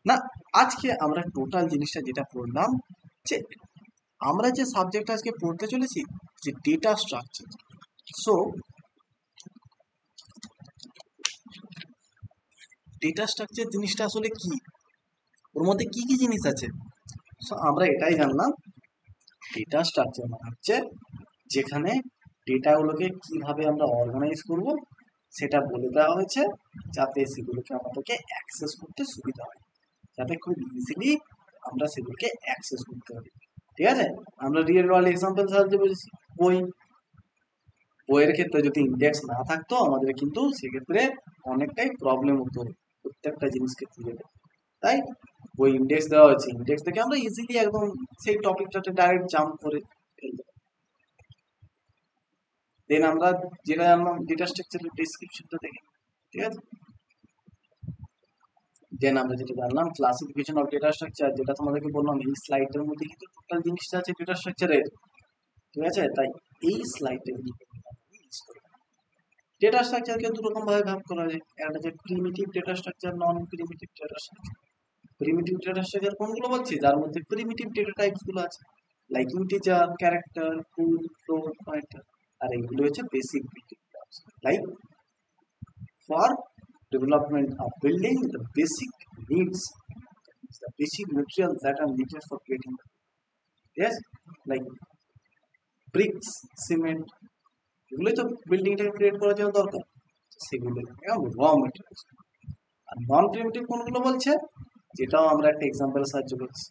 [SPEAKER 1] না, আজকে আমরা টোটাল জিনিসটা যেটা পড়লাম, যে আমরা যে সাবজেক্ট আজকে পড়তে চলেছি, যে data structure. So data structure জিনিসটা আসলে কি, ওর মধ্যে কি কি জিনিস আছে? সো আমরা এটাই জানলাম, ডেটা স্ট্রাকচার মানে হচ্ছে যেখানে ডেটাগুলোকে কিভাবে আমরা অর্গানাইজ করব সেটা বলে দেওয়া হয়েছে, যাতে সেগুলোকে আমাদেরকে অ্যাক্সেস করতে সুবিধা হয়, যাতে খুব ইজিলি আমরা সেগুলোকে অ্যাক্সেস করতে পারি, ঠিক আছে। আমরা রিয়েল ওয়ার্ল্ড এক্সাম্পল সাহায্যে বুঝেছি। বই, বইয়ের ক্ষেত্রে যদি ইন্ডেক্স না থাকতো আমাদের কিন্তু সেক্ষেত্রে অনেকটাই প্রবলেম হতো প্রত্যেকটা জিনিসকে খুঁজে পেতে। তাই বই ইন্ডেক্স দেওয়া হয়েছে, ইন্ডেক্স থেকে আমরা ইজিলি একদম সেই টপিকটাতে ডাইরেক্ট জাম্প করে ফেলতে পারি। দেন আমরা যেটা জানলাম ডেটা স্ট্রাকচারের ডেসক্রিপশনটা দেখে, ঠিক আছে। দেন আমরা যেটা জানলাম ক্লাসিফিকেশন অফ ডেটা স্ট্রাকচার, যেটা তোমাদেরকে বললাম এই স্লাইডের মধ্যে কিন্তু টোটাল জিনিসটা আছে ডেটা স্ট্রাকচারের, ঠিক আছে। তাই এই স্লাইডে ডেটা স্ট্রাকচারকে দু রকম ভাবে ভাগ করা যায়, একটা হচ্ছে primitive data structure, non primitive data structure. Primitive data structure কোনগুলো বলছি? যার মধ্যে প্রিমিটিভ ডেটা টাইপস গুলো আছে, like integer, character, full, float, pointer. আর এইগুলো হচ্ছে basic building blocks, like for development of building the basic needs, the basic materials that are needed for creating, yes, like bricks, cement, এগুলোই তো বিল্ডিংটাকে create করার জন্য দরকার, সেগুলো র মেটেরিয়ালস। আর non primitive কোনগুলো বলছে, যেটাও আমরা একটা এক্সাম্পল সাহায্য করছি,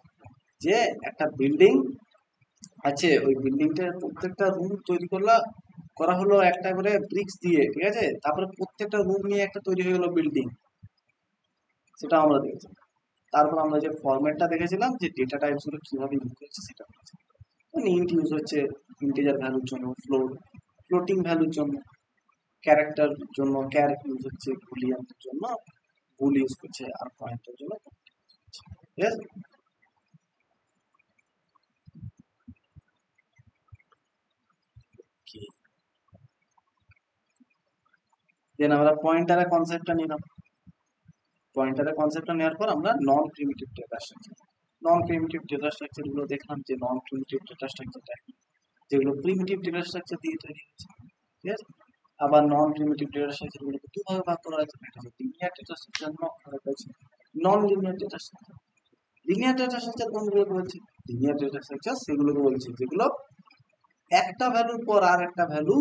[SPEAKER 1] যে একটা বিল্ডিং আছে ওই বিল্ডিংটার প্রত্যেকটা রুম তৈরি করা হলো একটা করে ব্রিক্স দিয়ে, ঠিক আছে, তারপরে প্রত্যেকটা রুম নিয়ে একটা তৈরি হয়ে গেল বিল্ডিং, সেটা আমরা দেখেছি। তারপর আমরা যে ফরম্যাটটা দেখেছিলাম যে ডেটা টাইপস গুলো কিভাবে ইউজ করছে সেটা দেখেছি। মানে ইন্ট ইউজ হচ্ছে ইন্টিজার ভ্যালুর জন্য, ফ্লোটিং ভ্যালুর জন্য, ক্যারেক্টার জন্য ক্যার ইউজ হচ্ছে, বুলিয়ানের জন্য বুল ইউজ করছে, আর পয়েন্টের জন্য ঠিক আছে। দেন আমরা পয়েন্টারের কনসেপ্টটা নিলাম। পয়েন্টারের কনসেপ্টটা নেওয়ার পর আমরা নন primitive data structure, non primitive data structure গুলো দেখলাম যে নন প্রিমিটিভ ডেটা স্ট্রাকচারটা যেগুলো প্রিমিটিভ ডেটা স্ট্রাকচার দিয়ে তৈরি হয়েছে, ঠিক আছে। আবার নন প্রিমিটিভ ডেটা স্ট্রাকচার গুলোকে দুভাবে ভাগ করা হয়েছে, একটা হচ্ছে লিনিয়ার ডেটা স্ট্রাকচার, আরেকটা হচ্ছে non linear data structure. Linear data structure কোনগুলোকে বলছে? লিনিয়ার ডেটা স্ট্রাকচার সেগুলোকে বলছে যেগুলো একটা ভ্যালুর পর আর একটা ভ্যালু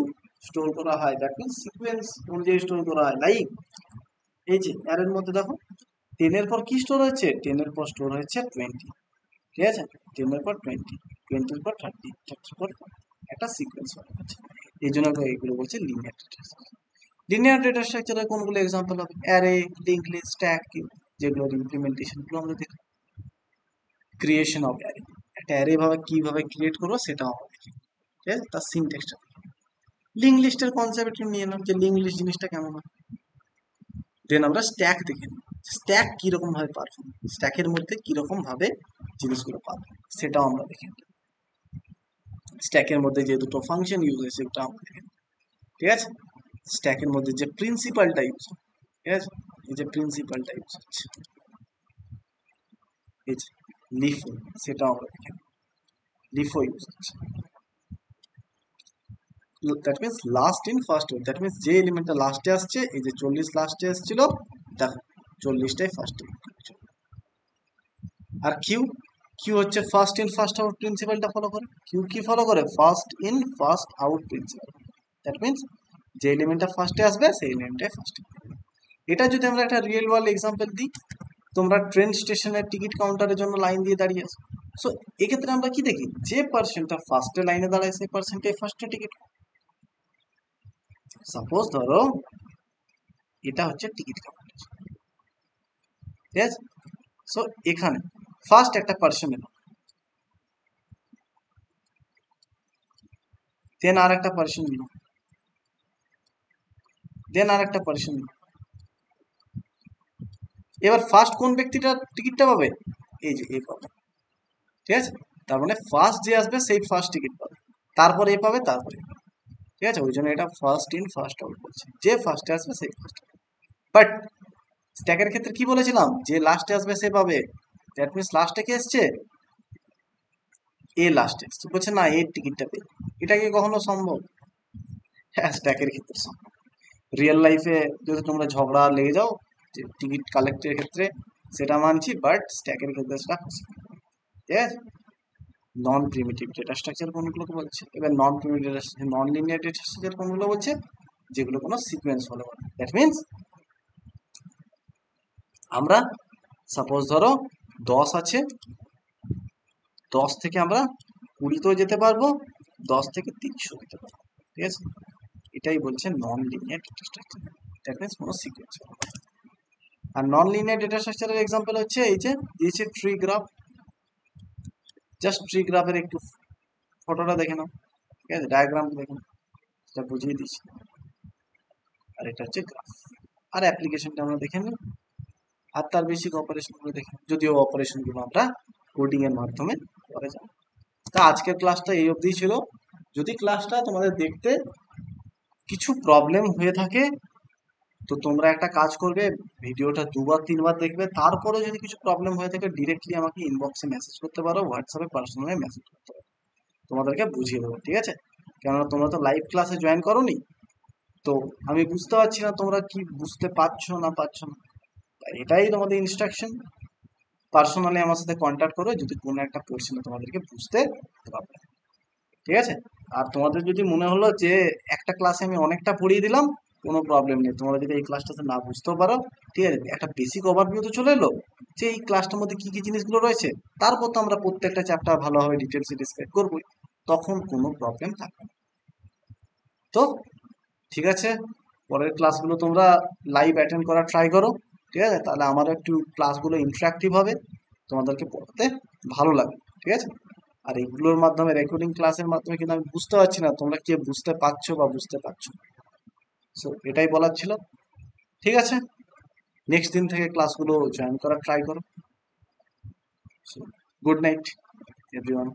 [SPEAKER 1] স্টোর করা হয়, দ্যাট মিনস সিকোয়েন্স অনুযায়ী স্টোর করা হয়। লাইক এই যে অ্যারের মধ্যে দেখো 10 এর পর কি স্টোর হচ্ছে, 10 এর পর স্টোর হচ্ছে 20, ঠিক আছে, 10 এর পর 20, 20 এর পর 30, 30 এর পর 40, একটা সিকোয়েন্স হচ্ছে। এই জন্য এগুলো বলছে linear data structure. Linear data স্ট্রাকচারের কোনগুলো এক্সাম্পল হবে? Array, link list, stack, queue, যেগুলোর ইমপ্লিমেন্টেশন গুলো আমরা দেখি। ক্রিয়েশন অফ অ্যারে, একটা অ্যারে ভাবে কিভাবে ক্রিয়েট করবো সেটাও আমরা দেখি, ঠিক আছে, তার সিনট্যাক্সটা। লিঙ্ক লিস্টের কনসেপ্ট একটু নিয়ে এলাম যে লিঙ্ক লিস্ট জিনিসটা কেমন হয়। দেন আমরা স্ট্যাক দেখে নিই, স্ট্যাক কিরকম ভাবে পারফর্ম, স্ট্যাকের মধ্যে কিরকম ভাবে জিনিসগুলো পাবো সেটাও আমরা দেখে নিই। স্ট্যাকের মধ্যে যে দুটো ফাংশন ইউজ হয়েছে সেটা আমরা দেখে নিই, ঠিক আছে। স্ট্যাকের মধ্যে যে প্রিন্সিপালটা ইউজ, ঠিক আছে, এই যে প্রিন্সিপালটা ইউজ হচ্ছে, এই যে লিফো, সেটাও আমরা দেখে নিই, লিফো ইউজ হচ্ছে। That means last in first out, that means যে এলিমেন্টটা লাস্টে আসছে, এই যে 40 লাস্টে এসেছিল, দেখো 40টাই ফার্স্টে। আর কিউ, কিউ হচ্ছে ফার্স্ট ইন ফার্স্ট আউট প্রিন্সিপালটা ফলো করে। কিউ কি ফলো করে? First in first out principle. That means যে এলিমেন্টটা ফার্স্টে আসবে সেই এলিমেন্টটাই ফার্স্টে। এটা যদি আমরা একটা রিয়েল ওয়ার্ল্ড এক্সাম্পল দিই, তোমরা ট্রেন স্টেশনের টিকিট কাউন্টারের জন্য লাইন দিয়ে দাঁড়িয়ে আছো। সো এক্ষেত্রে আমরা কি দেখি, যে পার্সনটা ফার্স্টে লাইনে দাঁড়ায় সেই পার্সনটাই ফার্স্টে টিকিট। সাপোজ ধরো এটা হচ্ছে টিকিট কাউন্টার, ঠিক আছে। সো এখানে ফার্স্ট একটা পার্সন এলো, দেন আর একটা পার্সন এলো, দেন আর একটা পার্সন এলো। এবার ফার্স্ট কোন ব্যক্তিটা টিকিটটা পাবে? এই যে এ পাবে, ঠিক আছে। তার মানে ফার্স্ট যে আসবে সেই ফার্স্ট টিকিট পাবে, তারপর এ পাবে, তারপরে, ঠিক আছে। ওই জন্য এটা ফার্স্ট ইন ফার্স্ট আউট বলছে, যে ফার্স্টে আসবে সেই ফার্স্ট। বাট স্ট্যাকের ক্ষেত্রে কি বলেছিলাম, যে লাস্টে আসবে সে পাবে। দ্যাট মিনস লাস্টে কে এসছে? এ লাস্টে এসছে, বলছে না এর টিকিটটা পেয়ে। এটা কি কখনো সম্ভব? হ্যাঁ, স্ট্যাকের ক্ষেত্রে সম্ভব। রিয়েল লাইফে যদি তোমরা ঝগড়া লেগে যাও যে টিকিট কালেক্টের ক্ষেত্রে, সেটা মানছি, বাট স্ট্যাকের ক্ষেত্রে সেটা possible, ঠিক আছে। নন প্রিমিটিভ ডেটা স্ট্রাকচার কোনগুলোকে বলছে? এবার non primitive data structure, non linear data structure কোনগুলো বলছে? যেগুলো কোনো সিকোয়েন্স ফলো করে। দ্যাট মিনস আমরা সাপোজ ধরো 10 আছে, 10 থেকে আমরা 20তেও যেতে পারবো, 10 থেকে 30ও যেতে পারবো, ঠিক আছে। এটাই বলছে নন linear data structure, that means কোনো সিকোয়েন্স। আর নন লিনিয়ার ডেটা স্ট্রাকচারের এক্সাম্পল হচ্ছে এই যে দিয়েছে ট্রি গ্রাফ। জাস্ট ট্রি গ্রাফের একটু ফটোটা দেখে নাও, ঠিক আছে, ডায়াগ্রামটা দেখে নাও, সেটা বুঝিয়ে দিচ্ছি। আর এটা হচ্ছে গ্রাফ। আর অ্যাপ্লিকেশনটা আমরা দেখে নিই, আর তার বেসিক অপারেশনগুলো দেখে নিই, যদিও অপারেশনগুলো আমরা কোডিং এর মাধ্যমে করে যাব। তা আজকের ক্লাসটা এই অবধি ছিল। যদি ক্লাসটা তোমাদের দেখতে কিছু প্রবলেম হয়ে থাকে, তো তোমরা একটা কাজ করবে, ভিডিওটা 2 বার 3 বার দেখবে, তারপরে যদি কিছু প্রবলেম হয়ে থাকে ডিরেক্টলি আমাকে ইনবক্সে মেসেজ করতে পারো, হোয়াটসঅ্যাপে পার্সোনালি মেসেজ করতে পারো, তোমাদেরকে বুঝিয়ে দেবো, ঠিক আছে। কেননা তোমরা তো লাইভ ক্লাসে জয়েন করোনি, তো আমি বুঝতে পারছি না তোমরা কি বুঝতে পারছো না পারছো না। এটাই তোমাদের ইনস্ট্রাকশন, পার্সোনালি আমার সাথে কন্ট্যাক্ট করো যদি কোনো একটা পোর্শনে তোমাদেরকে বুঝতে পারবে, ঠিক আছে। আর তোমাদের যদি মনে হলো যে একটা ক্লাসে আমি অনেকটা পড়িয়ে দিলাম, কোনো প্রবলেম নেই, তোমরা যদি এই ক্লাসটাতে না বুঝতেও পারো, ঠিক আছে, একটা বেসিক ওভারভিউ তো চলে এলো যে এই ক্লাসটার মধ্যে কি কি জিনিসগুলো রয়েছে। তারপর তো আমরা প্রত্যেকটা চ্যাপ্টার ভালোভাবে ডিটেলসে ডিসক্রাইব করবোই। তখন কোনো প্রবলেম থাকবে না। তো ঠিক আছে, পরের ক্লাসগুলো তোমরা লাইভ অ্যাটেন্ড করার ট্রাই করো। ঠিক আছে, তাহলে আমারও একটু ক্লাসগুলো ইন্টারাক্টিভ হবে, তোমাদেরকে পড়াতে ভালো লাগবে। ঠিক আছে, আর এইগুলোর মাধ্যমে রেকর্ডিং ক্লাসের মাধ্যমে কিন্তু আমি বুঝতে পারছি না তোমরা কে বুঝতে পারছো বা বুঝতে পারছো। সো এটাই বলার ছিল। ঠিক আছে, নেক্সট দিন থেকে ক্লাসগুলো জয়েন করার ট্রাই করো। Good night everyone.